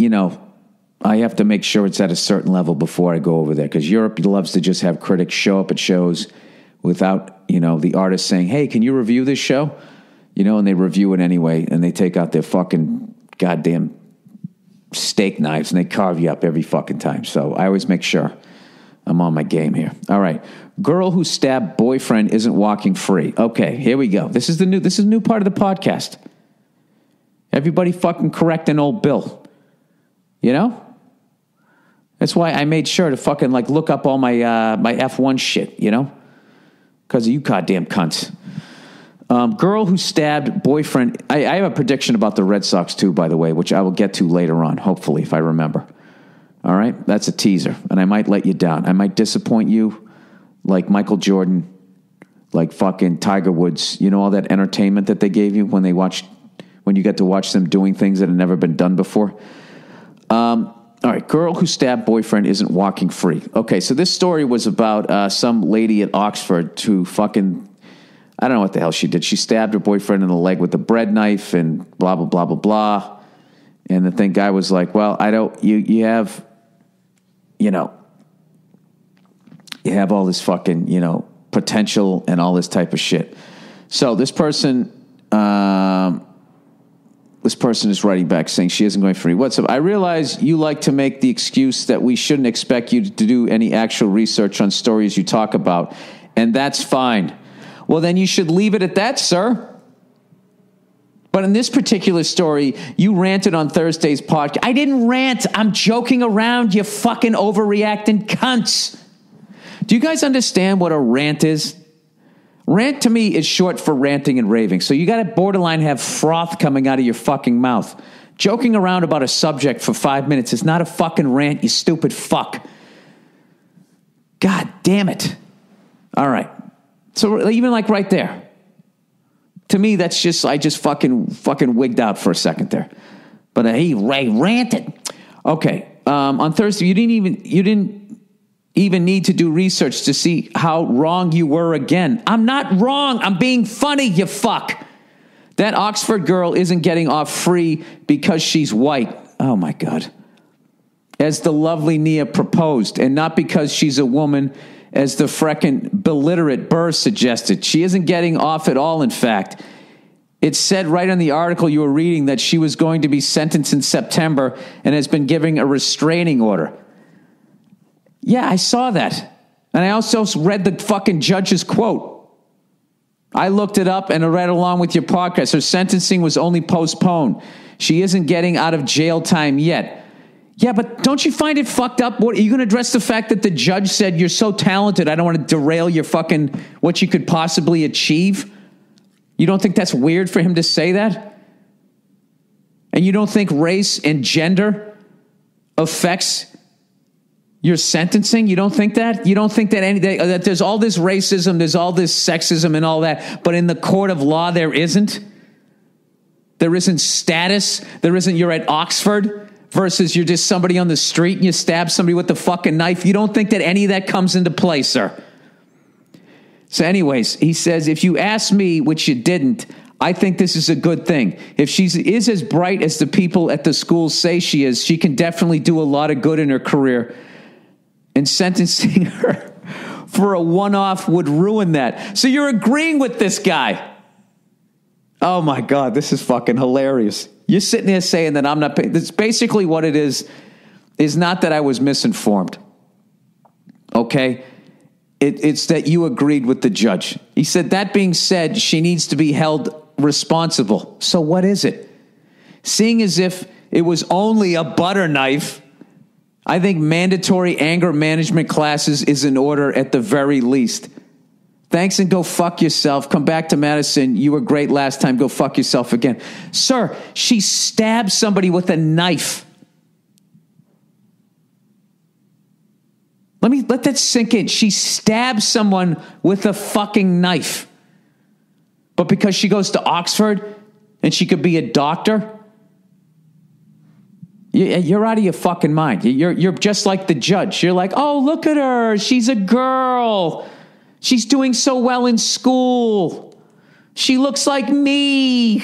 I have to make sure it's at a certain level before I go over there, because Europe loves to just have critics show up at shows without, the artist saying, hey, can you review this show? And they review it anyway, and they take out their fucking goddamn steak knives and they carve you up every fucking time. So I always make sure I'm on my game here. All right. Girl who stabbed boyfriend isn't walking free. Okay, here we go. This is a new part of the podcast. Everybody fucking correcting old Bill. That's why I made sure to fucking look up all my F1 shit, because of you goddamn cunts. Girl who stabbed boyfriend. I have a prediction about the Red Sox too, by the way, which I will get to later on, hopefully, if I remember. All right? That's a teaser, and I might let you down. I might disappoint you like Michael Jordan, like fucking Tiger Woods. All that entertainment that they gave you when you get to watch them doing things that had never been done before. All right, girl who stabbed boyfriend isn't walking free. Okay, so this story was about some lady at Oxford who fucking... I don't know what the hell she did. She stabbed her boyfriend in the leg with a bread knife and blah, blah, blah, blah, blah. And the guy was like, well, you have all this fucking, potential and all this type of shit. So this person is writing back saying she isn't going free. What's up? I realize you like to make the excuse that we shouldn't expect you to do any actual research on stories you talk about, and that's fine. Well, then you should leave it at that, sir. But in this particular story, you ranted on Thursday's podcast. I didn't rant. I'm joking around, you fucking overreacting cunts. Do you guys understand what a rant is? Rant to me is short for ranting and raving. So you got to borderline have froth coming out of your fucking mouth. Joking around about a subject for 5 minutes is not a fucking rant, you stupid fuck. God damn it. All right. So even right there, to me, that's just, I just fucking wigged out for a second there. But he ranted. Okay. On Thursday, you didn't even need to do research to see how wrong you were again. I'm not wrong. I'm being funny, you fuck. That Oxford girl isn't getting off free because she's white. Oh my God. As the lovely Nia proposed, and not because she's a woman, as the freckin' beliterate Burr suggested. She isn't getting off at all, in fact. It said right in the article you were reading that she was going to be sentenced in September and has been given a restraining order. Yeah, I saw that. And I also read the fucking judge's quote. I looked it up and I read along with your podcast. Her sentencing was only postponed. She isn't getting out of jail time yet. Yeah, but don't you find it fucked up? What, are you going to address the fact that the judge said you're so talented, I don't want to derail your fucking, what you could possibly achieve? You don't think that's weird for him to say that? And you don't think race and gender affects your sentencing? You don't think that? You don't think that that there's all this racism, there's all this sexism and all that, but in the court of law there isn't? There isn't status? There isn't you're at Oxford? Versus you're just somebody on the street and you stab somebody with the fucking knife. You don't think that any of that comes into play, sir. So anyways, he says, if you ask me, which you didn't, I think this is a good thing. If she is as bright as the people at the school say she is, she can definitely do a lot of good in her career. And sentencing her for a one-off would ruin that. So you're agreeing with this guy. Oh my God, this is fucking hilarious. You're sitting there saying that I'm not paying. That's basically what it is not that I was misinformed. Okay? It's that you agreed with the judge. He said, that being said, she needs to be held responsible. So what is it? Seeing as if it was only a butter knife, I think mandatory anger management classes is in order at the very least. Thanks and go fuck yourself. Come back to Madison. You were great last time. Go fuck yourself again. Sir, she stabbed somebody with a knife. Let that sink in. She stabbed someone with a fucking knife. But because she goes to Oxford and she could be a doctor, you're out of your fucking mind. You're just like the judge. You're like, oh, look at her. She's a girl. She's doing so well in school. She looks like me.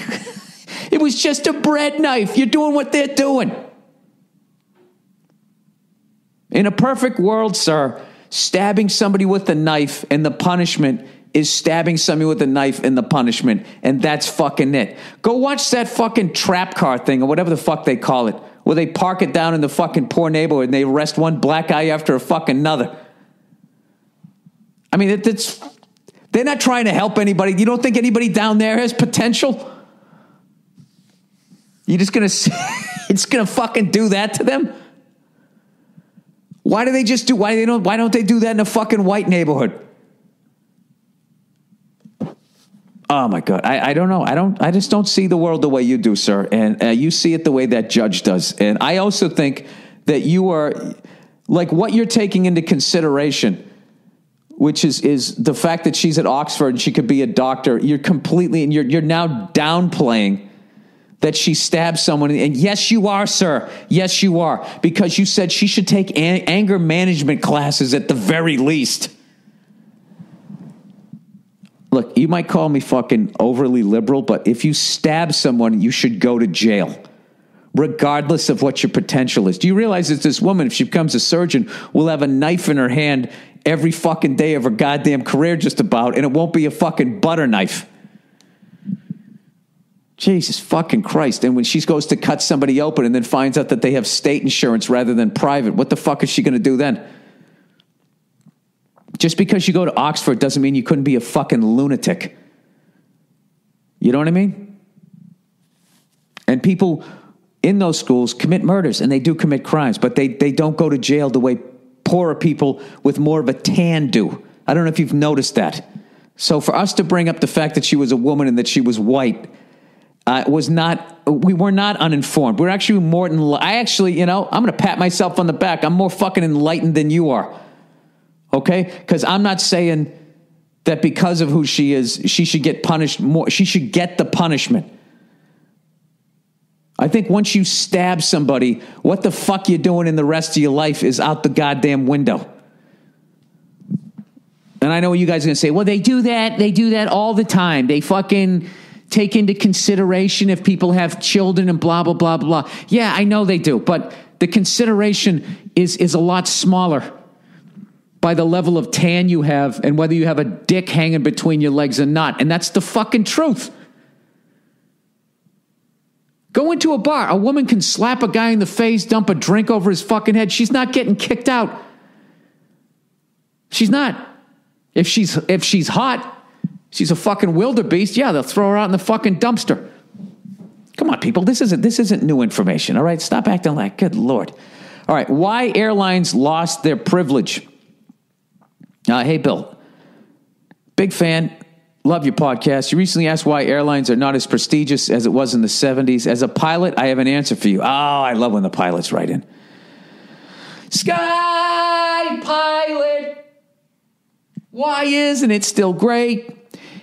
It was just a bread knife. You're doing what they're doing. In a perfect world, sir, stabbing somebody with a knife and the punishment is stabbing somebody with a knife and the punishment, and that's fucking it. Go watch that fucking trap car thing or whatever the fuck they call it, where they park it down in the fucking poor neighborhood and they arrest one black guy after a fucking another. I mean, they're not trying to help anybody. You don't think anybody down there has potential? You're just going to, it's going to fucking do that to them? Why don't they do that in a fucking white neighborhood? Oh my God. I don't know. I just don't see the world the way you do, sir. And you see it the way that judge does. And I also think that you are, like, what you're taking into consideration, which is the fact that she's at Oxford and she could be a doctor. You're completely, and you're now downplaying that she stabbed someone. And yes, you are, sir. Yes, you are. Because you said she should take anger management classes at the very least. Look, you might call me fucking overly liberal, but if you stab someone, you should go to jail, regardless of what your potential is. Do you realize that this woman, if she becomes a surgeon, will have a knife in her hand every fucking day of her goddamn career just about, and it won't be a fucking butter knife? Jesus fucking Christ. And when she goes to cut somebody open and then finds out that they have state insurance rather than private, what the fuck is she going to do then? Just because you go to Oxford doesn't mean you couldn't be a fucking lunatic. You know what I mean? And people in those schools commit murders, and they do commit crimes, but they don't go to jail the way poorer people with more of a tan do. I don't know if you've noticed that. So for us to bring up the fact that she was a woman and that she was white, we were not uninformed. We're actually more than, I'm going to pat myself on the back. I'm more fucking enlightened than you are. Okay? Because I'm not saying that because of who she is, she should get punished more. She should get the punishment. I think once you stab somebody, what the fuck you're doing in the rest of your life is out the goddamn window. And I know you guys are going to say, well, they do that all the time. They fucking take into consideration if people have children and blah, blah, blah, blah. Yeah, I know they do. But the consideration is a lot smaller by the level of tan you have and whether you have a dick hanging between your legs or not. And that's the fucking truth. Go into a bar. A woman can slap a guy in the face, dump a drink over his fucking head. She's not getting kicked out. She's not. If she's hot, she's a fucking wildebeest. Yeah, they'll throw her out in the fucking dumpster. Come on, people. This isn't new information. All right, stop acting like. Good Lord. All right, why airlines lost their privilege. Hey, Bill. Big fan. Love your podcast. You recently asked why airlines are not as prestigious as it was in the 70s. As a pilot, I have an answer for you. Oh, I love when the pilots write in. Sky Pilot. Why isn't it still great?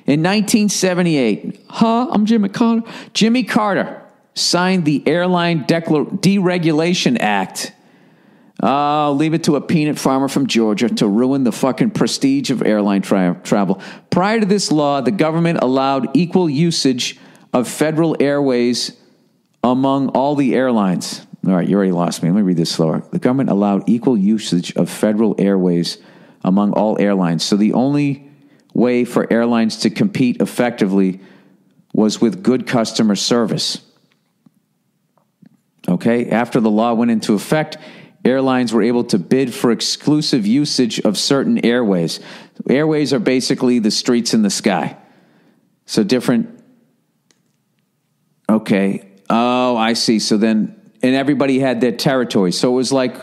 In 1978, I'm Jimmy Carter. Jimmy Carter signed the Airline Deregulation Act. Leave it to a peanut farmer from Georgia to ruin the fucking prestige of airline travel. Prior to this law, the government allowed equal usage of federal airways among all the airlines. All right, you already lost me. Let me read this slower. The government allowed equal usage of federal airways among all airlines. So the only way for airlines to compete effectively was with good customer service. Okay, after the law went into effect, airlines were able to bid for exclusive usage of certain airways. Airways are basically the streets in the sky. So different. Okay. Oh, I see. So then, and everybody had their territory. So it was like,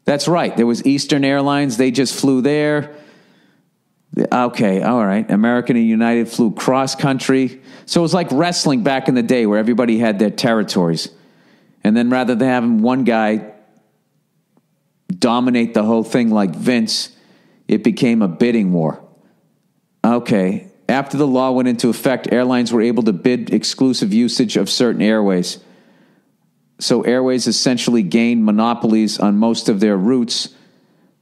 that's right. There was Eastern Airlines. They just flew there. Okay. All right. American and United flew cross country. So it was like wrestling back in the day where everybody had their territories. And then rather than having one guy dominate the whole thing like Vince, it became a bidding war. Okay. After the law went into effect, airlines were able to bid exclusive usage of certain airways. So airways essentially gained monopolies on most of their routes,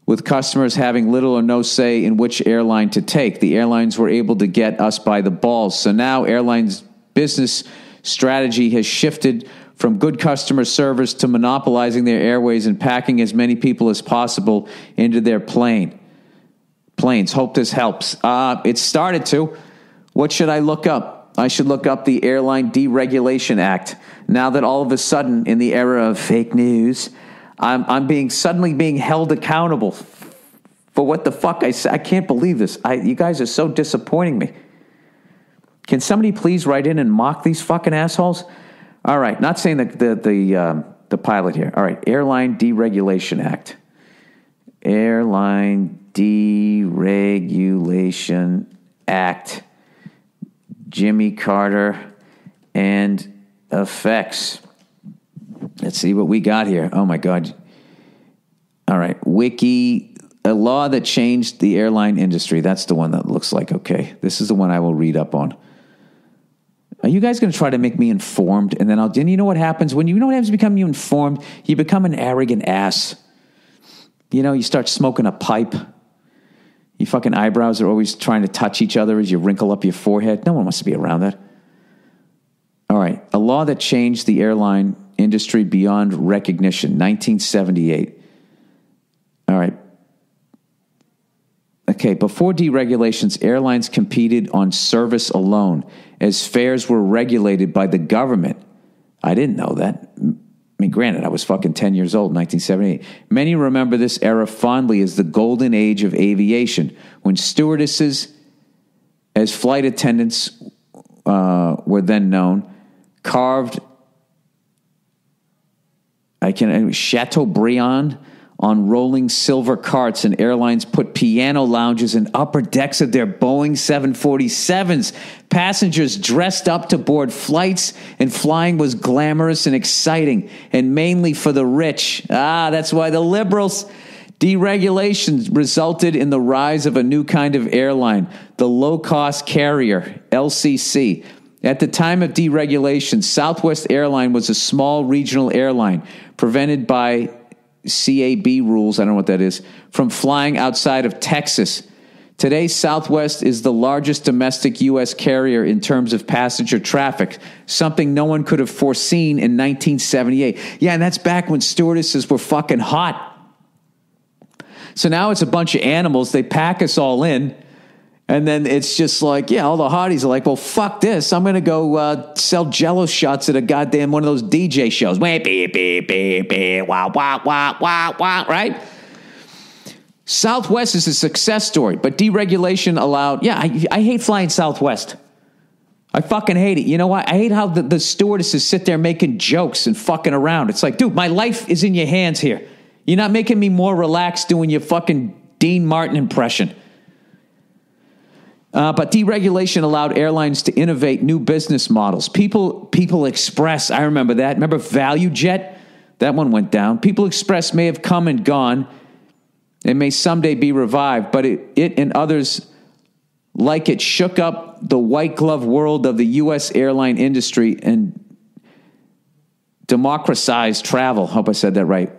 with customers having little or no say in which airline to take. The airlines were able to get us by the balls. So now airlines' business strategy has shifted from good customer service to monopolizing their airways and packing as many people as possible into their planes. Hope this helps. It started to. What should I look up? I should look up the Airline Deregulation Act. Now that all of a sudden, in the era of fake news, I'm suddenly being held accountable for what the fuck I said. I can't believe this. You guys are so disappointing me. Can somebody please write in and mock these fucking assholes? All right, not saying the pilot here. All right, Airline Deregulation Act. Airline Deregulation Act. Jimmy Carter and effects. Let's see what we got here. Oh my God. All right, Wiki, a law that changed the airline industry. That's the one that looks like okay. This is the one I will read up on. Are you guys going to try to make me informed? And then you know what happens? When you know what happens to become you informed, you become an arrogant ass. You know, you start smoking a pipe. Your fucking eyebrows are always trying to touch each other as you wrinkle up your forehead. No one wants to be around that. All right. A law that changed the airline industry beyond recognition, 1978. All right. Okay, before deregulations, airlines competed on service alone, as fares were regulated by the government. I didn't know that. I mean, granted, I was fucking 10 years old in 1978. Many remember this era fondly as the golden age of aviation, when stewardesses, as flight attendants were then known, carved Chateaubriand on rolling silver carts, and airlines put piano lounges in upper decks of their Boeing 747s. Passengers dressed up to board flights, and flying was glamorous and exciting, and mainly for the rich. That's why the liberals. Deregulation resulted in the rise of a new kind of airline, the low-cost carrier, LCC. At the time of deregulation, Southwest Airline was a small regional airline, prevented by CAB rules, I don't know what that is, from flying outside of Texas. Today, Southwest is the largest domestic U.S. carrier in terms of passenger traffic, something no one could have foreseen in 1978. Yeah, and that's back when stewardesses were fucking hot. So now it's a bunch of animals. They pack us all in. And then it's just like, yeah, all the hotties are like, well, fuck this. I'm going to go sell Jell-O shots at a goddamn one of those DJ shows. Beep, beep, beep, beep, wah, wah, wah, wah, wah, right? Southwest is a success story, but deregulation allowed, I hate flying Southwest. I fucking hate it. You know what? I hate how the stewardesses sit there making jokes and fucking around. It's like, dude, my life is in your hands here. You're not making me more relaxed doing your fucking Dean Martin impression. But deregulation allowed airlines to innovate new business models. People Express, I remember that. Remember ValueJet? That one went down. People Express may have come and gone and may someday be revived, but it and others like it shook up the white glove world of the U.S. airline industry and democratized travel. Hope I said that right.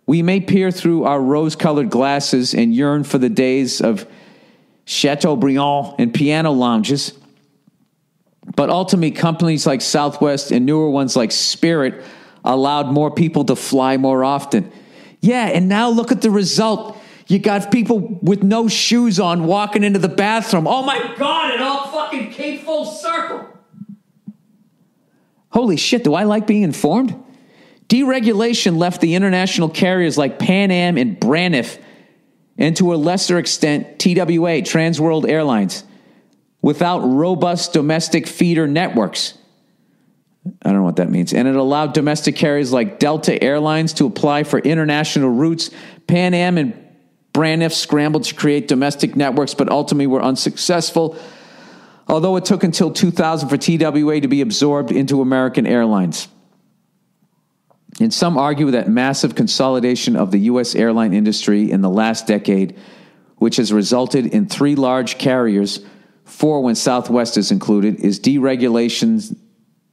We may peer through our rose-colored glasses and yearn for the days of Chateaubriand and piano lounges, but ultimately companies like Southwest and newer ones like Spirit allowed more people to fly more often. Yeah, and now look at the result. You got people with no shoes on walking into the bathroom. Oh my God, it all fucking came full circle. Holy shit, do I like being informed? Deregulation left the international carriers like Pan Am and Braniff, and to a lesser extent, TWA, Trans World Airlines, without robust domestic feeder networks. I don't know what that means. And it allowed domestic carriers like Delta Airlines to apply for international routes. Pan Am and Braniff scrambled to create domestic networks, but ultimately were unsuccessful, although it took until 2000 for TWA to be absorbed into American Airlines. And some argue that massive consolidation of the U.S. airline industry in the last decade, which has resulted in 3 large carriers, 4 when Southwest is included, is deregulation's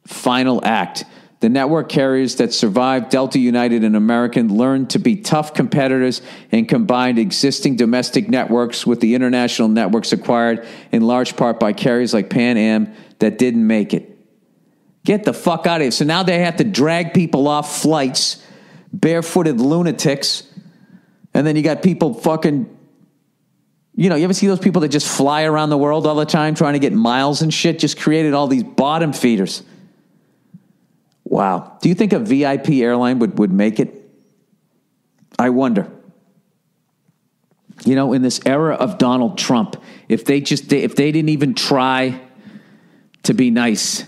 final act. The network carriers that survived, Delta, United, and American, learned to be tough competitors and combined existing domestic networks with the international networks acquired in large part by carriers like Pan Am that didn't make it. Get the fuck out of here. So now they have to drag people off flights, barefooted lunatics, and then you got people fucking, you ever see those people that just fly around the world all the time trying to get miles and shit? Just created all these bottom feeders. Wow. Do you think a VIP airline would make it? I wonder. In this era of Donald Trump, if they didn't even try to be nice,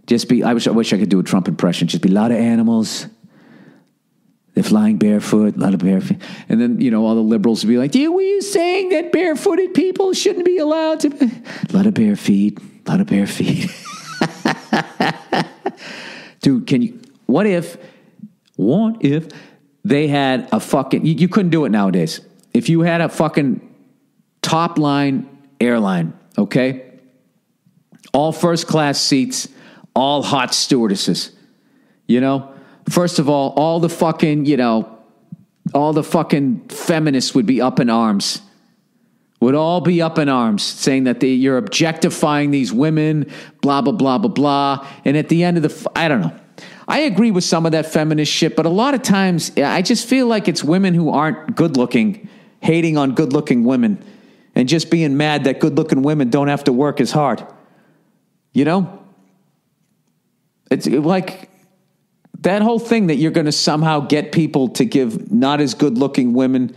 I wish I could do a Trump impression. Just be a lot of animals. They're flying barefoot, a lot of barefoot. And then, all the liberals would be like, were you saying that barefooted people shouldn't be allowed to be? A lot of bare feet, a lot of bare feet. Dude, what if they had a fucking, you couldn't do it nowadays. If you had a fucking top line airline, okay? All first class seats, all hot stewardesses, First of all the fucking, all the fucking feminists would be up in arms. Would all be up in arms saying that you're objectifying these women, blah, blah, blah, blah, blah. And at the end of I don't know. I agree with some of that feminist shit, but a lot of times I just feel like it's women who aren't good looking, hating on good looking women and just being mad that good looking women don't have to work as hard. It's like that whole thing that you're going to somehow get people to give not as good looking women,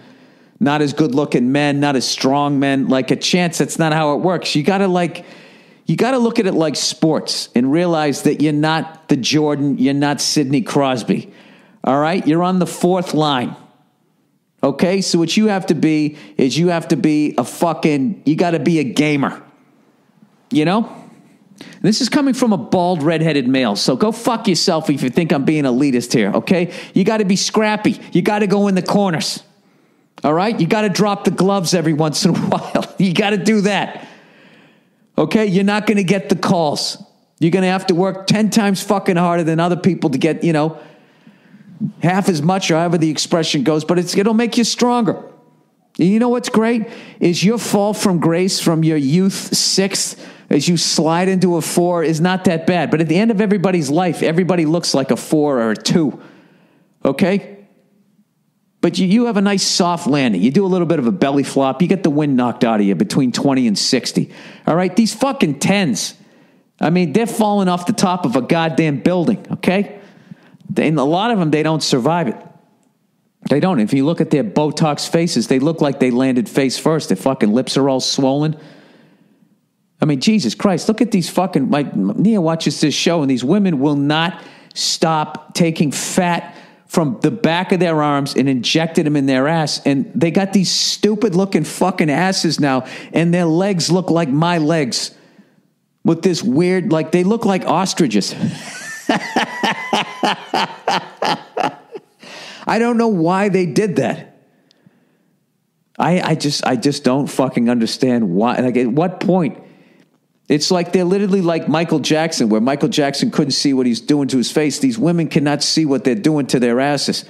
not as good looking men, not as strong men, like a chance. That's not how it works. You got to look at it like sports and realize that you're not the Jordan, you're not Sidney Crosby. All right? You're on the fourth line. Okay? So what you have to be is you got to be a gamer. This is coming from a bald, redheaded male, so go fuck yourself if you think I'm being elitist here, okay? You got to be scrappy. You got to go in the corners, all right? You got to drop the gloves every once in a while. You got to do that, okay? You're not going to get the calls. You're going to have to work 10 times fucking harder than other people to get, half as much or however the expression goes, but it'll make you stronger. And you know what's great is your fall from grace from your youth sixth as you slide into a 4 is not that bad. But at the end of everybody's life, everybody looks like a 4 or a 2. Okay? But you have a nice soft landing. You do a little bit of a belly flop. You get the wind knocked out of you between 20 and 60. All right? These fucking 10s, they're falling off the top of a goddamn building. Okay? And a lot of them, they don't survive it. They don't. If you look at their Botox faces, they look like they landed face first. Their fucking lips are all swollen. Jesus Christ, look at these fucking, Nia watches this show, and these women will not stop taking fat from the back of their arms and injected them in their ass. And they got these stupid looking fucking asses now, and their legs look like my legs with this weird, they look like ostriches. I don't know why they did that. I just don't fucking understand why. At what point? It's like they're literally like Michael Jackson, where Michael Jackson couldn't see what he's doing to his face. These women cannot see what they're doing to their asses.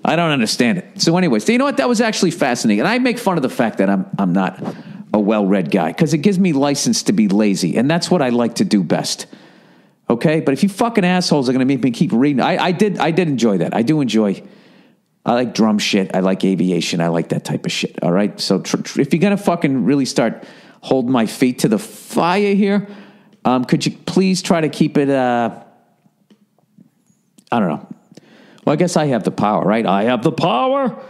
I don't understand it. So anyways, you know what? That was actually fascinating. And I make fun of the fact that I'm not a well-read guy because it gives me license to be lazy. And that's what I like to do best. Okay? But if you fucking assholes are going to make me keep reading, I did enjoy that. I do enjoy, I like drum shit. I like aviation. I like that type of shit. All right? So if you're going to fucking really start hold my feet to the fire here, could you please try to keep it, I don't know. Well, I guess I have the power, right? I have the power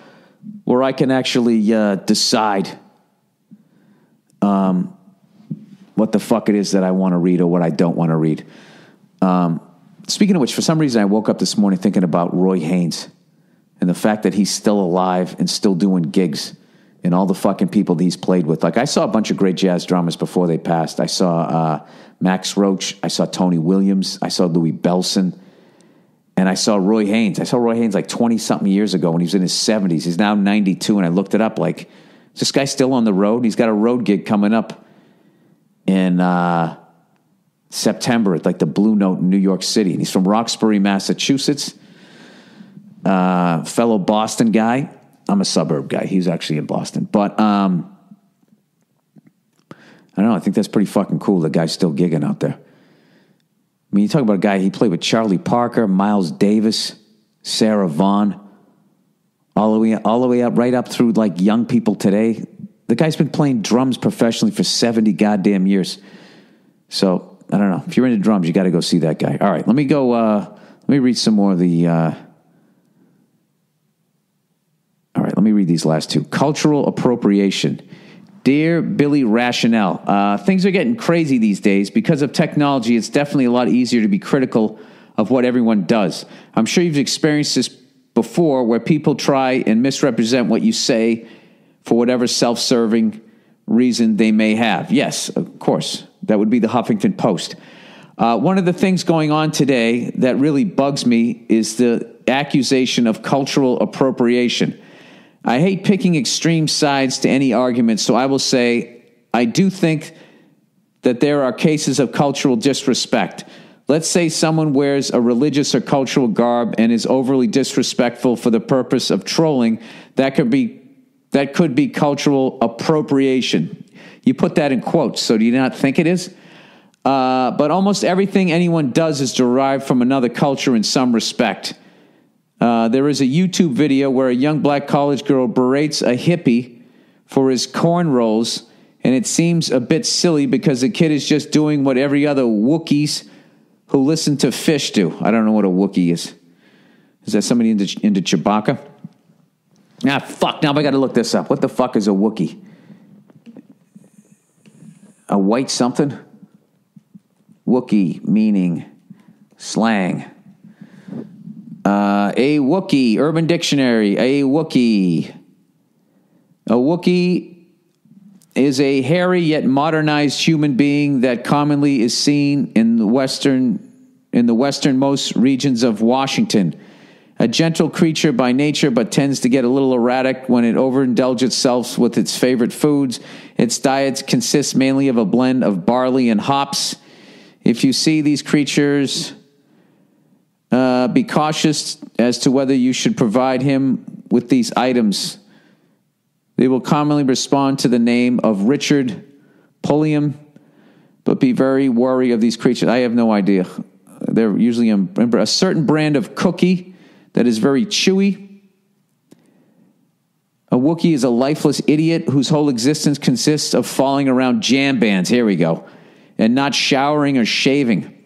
where I can actually decide what the fuck it is that I want to read or what I don't want to read. Speaking of which, for some reason, I woke up this morning thinking about Roy Haynes and the fact that he's still alive and still doing gigs. And all the fucking people that he's played with. I saw a bunch of great jazz drummers before they passed. I saw Max Roach. I saw Tony Williams. I saw Louis Bellson. And I saw Roy Haynes. I saw Roy Haynes 20-something years ago when he was in his 70s. He's now 92, and I looked it up. Is this guy still on the road? He's got a road gig coming up in September at the Blue Note in New York City. And he's from Roxbury, Massachusetts. Fellow Boston guy. I'm a suburb guy. He's actually in Boston. But I don't know. I think that's pretty fucking cool. The guy's still gigging out there. I mean, you talk about a guy, he played with Charlie Parker, Miles Davis, Sarah Vaughan, all the way up, right up through like young people today. The guy's been playing drums professionally for 70 goddamn years. So, I don't know. If you're into drums, you got to go see that guy. All right, let me go, let me read some more of the, all right, let me read these last two. Cultural appropriation. Dear Billy Rationale, things are getting crazy these days. Because of technology, it's definitely a lot easier to be critical of what everyone does. I'm sure you've experienced this before, where people try and misrepresent what you say for whatever self-serving reason they may have. Yes, of course. That would be the Huffington Post. One of the things going on today that really bugs me is the accusation of cultural appropriation. I hate picking extreme sides to any argument, so I will say I do think that there are cases of cultural disrespect. Let's say someone wears a religious or cultural garb and is overly disrespectful for the purpose of trolling. That could be cultural appropriation. You put that in quotes, so do you not think it is? But almost everything anyone does is derived from another culture in some respect. There is a YouTube video where a young black college girl berates a hippie for his cornrows, and it seems a bit silly because the kid is just doing what every other Wookiees who listen to Fish do. I don't know what a Wookiee is. Is that somebody into Chewbacca? Fuck, now I got to look this up. What the fuck is a Wookiee? A white something? Wookiee, meaning slang. A Wookiee, Urban Dictionary, a Wookiee. A Wookiee is a hairy yet modernized human being that commonly is seen in the westernmost regions of Washington. A gentle creature by nature, but tends to get a little erratic when it overindulges itself with its favorite foods. Its diet consists mainly of a blend of barley and hops. If you see these creatures, be cautious as to whether you should provide him with these items. They will commonly respond to the name of Richard Pulliam, but be very wary of these creatures. I have no idea. They're usually a certain brand of cookie that is very chewy. A Wookiee is a lifeless idiot whose whole existence consists of falling around jam bands. Here we go. And not showering or shaving.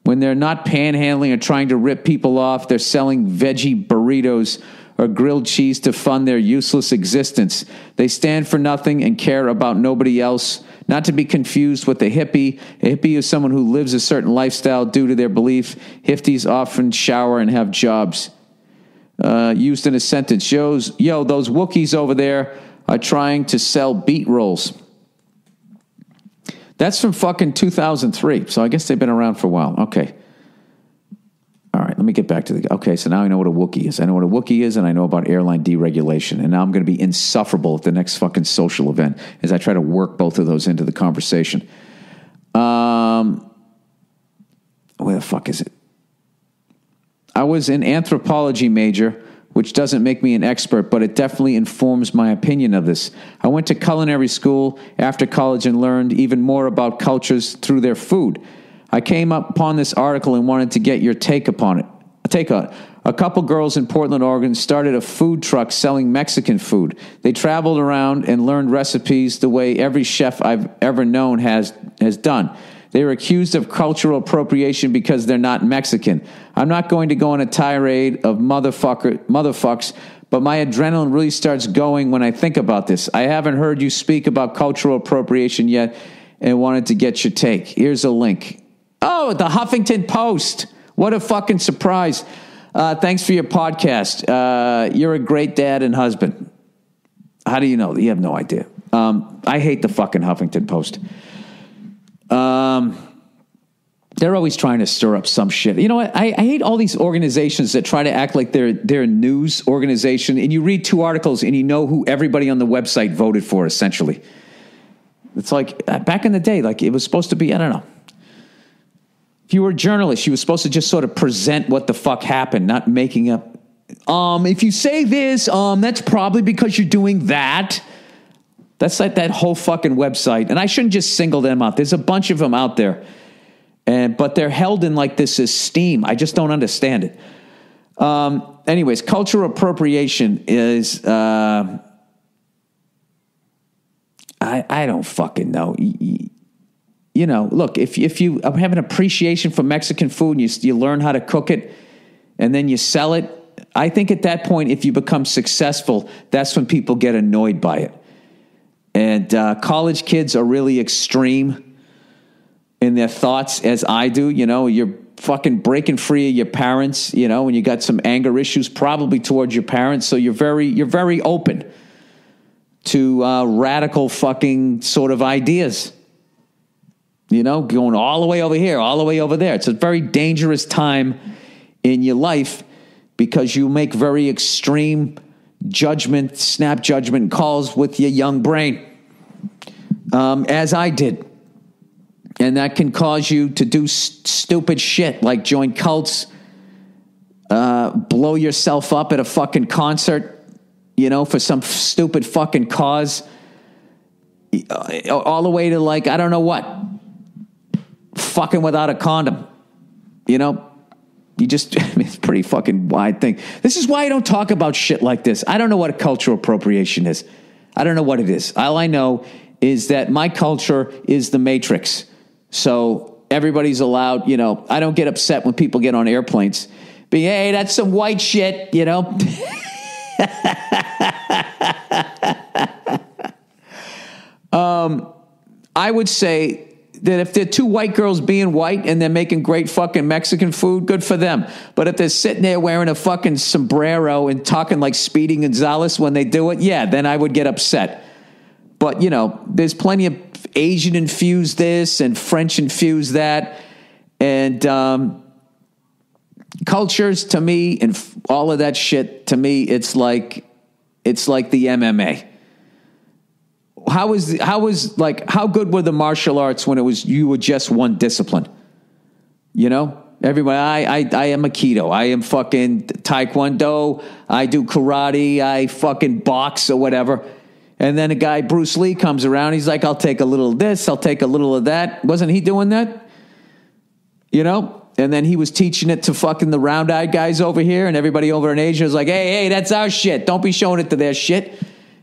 When they're not panhandling or trying to rip people off, they're selling veggie burritos or grilled cheese to fund their useless existence. They stand for nothing and care about nobody else. Not to be confused with a hippie. A hippie is someone who lives a certain lifestyle due to their belief. Hippies often shower and have jobs. Used in a sentence shows, yo, those Wookiees over there are trying to sell beet rolls. That's from fucking 2003, so I guess they've been around for a while. Okay. All right, let me get back to the... Okay, so now I know what a Wookiee is. I know what a Wookiee is, and I know about airline deregulation. And now I'm going to be insufferable at the next fucking social event as I try to work both of those into the conversation. Where the fuck is it? I was an anthropology major, which doesn't make me an expert, but it definitely informs my opinion of this. I went to culinary school after college and learned even more about cultures through their food. I came upon this article and wanted to get your take upon it. A couple girls in Portland, Oregon started a food truck selling Mexican food. They traveled around and learned recipes the way every chef I've ever known has done. They were accused of cultural appropriation because they're not Mexican. I'm not going to go on a tirade of motherfucks, but my adrenaline really starts going when I think about this. I haven't heard you speak about cultural appropriation yet and wanted to get your take. Here's a link. Oh, the Huffington Post. What a fucking surprise. Thanks for your podcast. You're a great dad and husband. How do you know? You have no idea. I hate the fucking Huffington Post. They're always trying to stir up some shit. You know what? I hate all these organizations that try to act like they're a news organization, and you read two articles and you know who everybody on the website voted for, essentially. It's like, back in the day, like it was supposed to be, I don't know. If you were a journalist, you were supposed to just sort of present what the fuck happened, not making up. If you say this, that's probably because you're doing that. That's like that whole fucking website. And I shouldn't just single them out. There's a bunch of them out there. But they're held in like this esteem. I just don't understand it. Anyways, cultural appropriation is, I don't fucking know. You know, look, if you have an appreciation for Mexican food and you learn how to cook it and then you sell it, I think at that point, if you become successful, that's when people get annoyed by it. And college kids are really extreme in their thoughts, as I do. You know, you're fucking breaking free of your parents, you know, and you got some anger issues probably towards your parents. So you're very open to radical fucking sort of ideas. You know, going all the way over here, all the way over there. It's a very dangerous time in your life because you make very extreme snap judgment calls with your young brain, as I did. And that can cause you to do stupid shit like join cults, blow yourself up at a fucking concert, you know, for some stupid fucking cause, all the way to like, I don't know what, fucking without a condom, you know. You just, I mean, it's a pretty fucking wide thing. This is why I don't talk about shit like this. I don't know what a cultural appropriation is. I don't know what it is. All I know is that my culture is the Matrix. So everybody's allowed, you know, I don't get upset when people get on airplanes. But hey, that's some white shit, you know. I would say that if they're two white girls being white and they're making great fucking Mexican food, good for them. But if they're sitting there wearing a fucking sombrero and talking like Speedy Gonzalez when they do it, yeah, then I would get upset. But, you know, there's plenty of Asian infused this and French infused that. And cultures, to me, and all of that shit, to me, it's like the MMA. How good were the martial arts when you were just one discipline? You know, everybody, I am Aikido. I am fucking Taekwondo. I do karate. I fucking box or whatever. And then a guy, Bruce Lee, comes around. He's like, I'll take a little of this. I'll take a little of that. Wasn't he doing that? You know? And then he was teaching it to fucking the round-eyed guys over here. And everybody over in Asia was like, hey, that's our shit. Don't be showing it to their shit.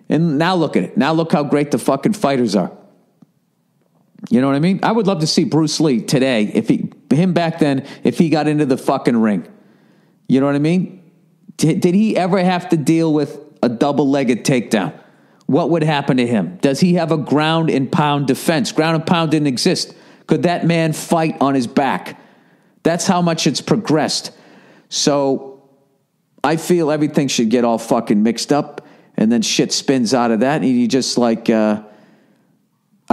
And now look at it. Now look how great the fucking fighters are. You know what I mean? I would love to see Bruce Lee today, if he got into the fucking ring. You know what I mean? Did he ever have to deal with a double-legged takedown? What would happen to him? Does he have a ground and pound defense? Ground and pound didn't exist. Could that man fight on his back? That's how much it's progressed. So I feel everything should get all fucking mixed up. And then shit spins out of that. And you just like, I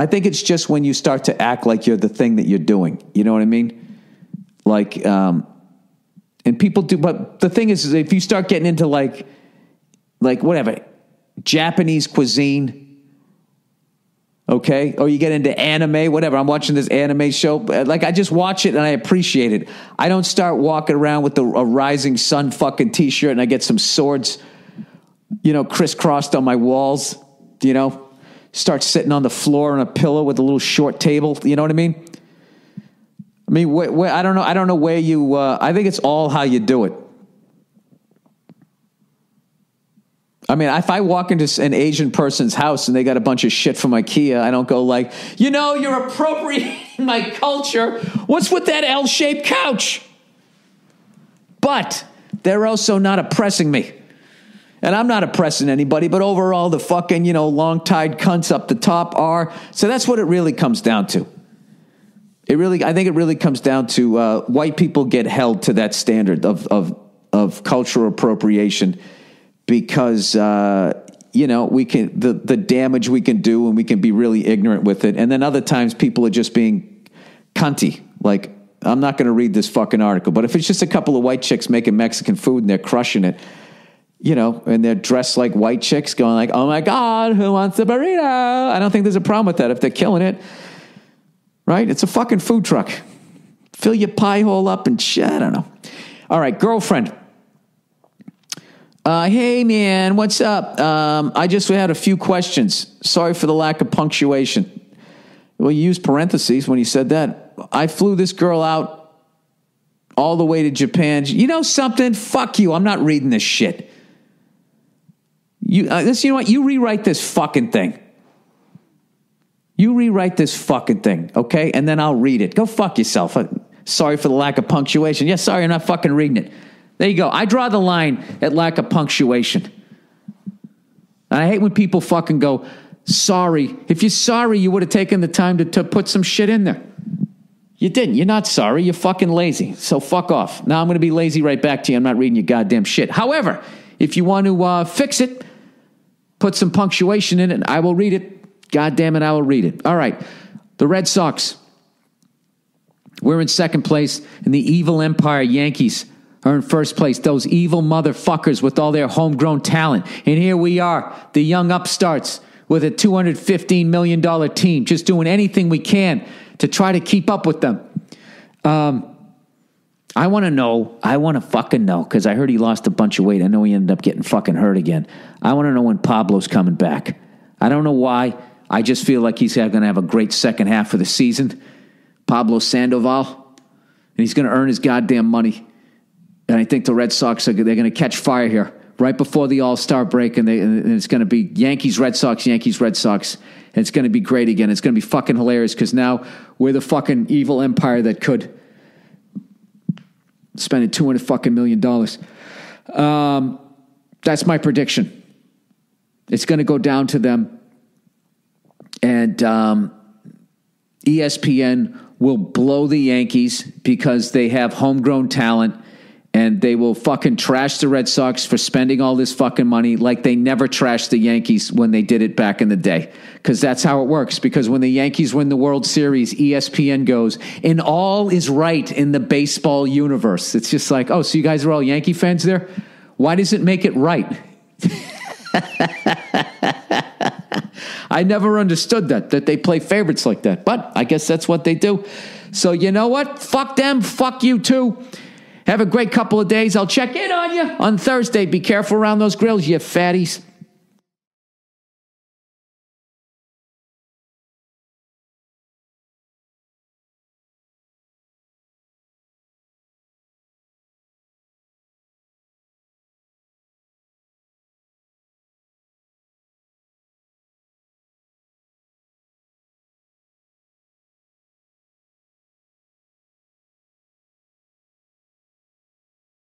think it's just when you start to act like you're the thing that you're doing. You know what I mean? Like, and people do, but the thing is if you start getting into like whatever, Japanese cuisine, okay? Or you get into anime, whatever. I'm watching this anime show. Like, I just watch it and I appreciate it. I don't start walking around with a Rising Sun fucking t-shirt and I get some swords, you know, crisscrossed on my walls, you know, start sitting on the floor on a pillow with a little short table. You know what I mean? I mean, I don't know. I don't know where you, I think it's all how you do it. I mean, if I walk into an Asian person's house and they got a bunch of shit from IKEA, I don't go like, you know, you're appropriating my culture. What's with that L-shaped couch? But they're also not oppressing me. And I'm not oppressing anybody, but overall the fucking, you know, long-tied cunts up the top are. So that's what it really comes down to. I think it really comes down to white people get held to that standard of cultural appropriation because, you know, we can, the damage we can do and we can be really ignorant with it. And then other times people are just being cunty. Like, I'm not going to read this fucking article, but if it's just a couple of white chicks making Mexican food and they're crushing it, you know, and they're dressed like white chicks going like, oh my God, who wants a burrito? I don't think there's a problem with that if they're killing it. Right? It's a fucking food truck. Fill your pie hole up and shit. I don't know. All right, girlfriend. Hey, man, what's up? I just had a few questions. Sorry for the lack of punctuation. Well, you used parentheses when you said that. I flew this girl out all the way to Japan. You know something? Fuck you. I'm not reading this shit. You know what? You rewrite this fucking thing. You rewrite this fucking thing, okay? And then I'll read it. Go fuck yourself. Sorry for the lack of punctuation. Yeah, sorry, I'm not fucking reading it. There you go. I draw the line at lack of punctuation. And I hate when people fucking go, sorry. If you're sorry, you would have taken the time to put some shit in there. You didn't. You're not sorry. You're fucking lazy. So fuck off. Now I'm going to be lazy right back to you. I'm not reading your goddamn shit. However, if you want to fix it, put some punctuation in it, I will read it. God damn it, I will read it. All right. The Red Sox. We're in second place, and the evil empire Yankees are in first place. Those evil motherfuckers with all their homegrown talent. And here we are, the young upstarts with a $215 million team, just doing anything we can to try to keep up with them. I want to fucking know, because I heard he lost a bunch of weight. I know he ended up getting fucking hurt again. I want to know when Pablo's coming back. I don't know why. I just feel like he's going to have a great second half of the season. Pablo Sandoval. And he's going to earn his goddamn money. And I think the Red Sox, they're going to catch fire here right before the All-Star break. And it's going to be Yankees, Red Sox, Yankees, Red Sox. And it's going to be great again. It's going to be fucking hilarious because now we're the fucking evil empire that could spend $200 million. That's my prediction. It's going to go down to them. And ESPN will blow the Yankees because they have homegrown talent, and they will fucking trash the Red Sox for spending all this fucking money like they never trashed the Yankees when they did it back in the day. Because that's how it works. Because when the Yankees win the World Series, ESPN goes, and all is right in the baseball universe. It's just like, oh, so you guys are all Yankee fans there? Why does it make it right? I never understood that they play favorites like that. But I guess that's what they do. So you know what? Fuck them. Fuck you too. Have a great couple of days. I'll check in on you on Thursday. Be careful around those grills, you fatties.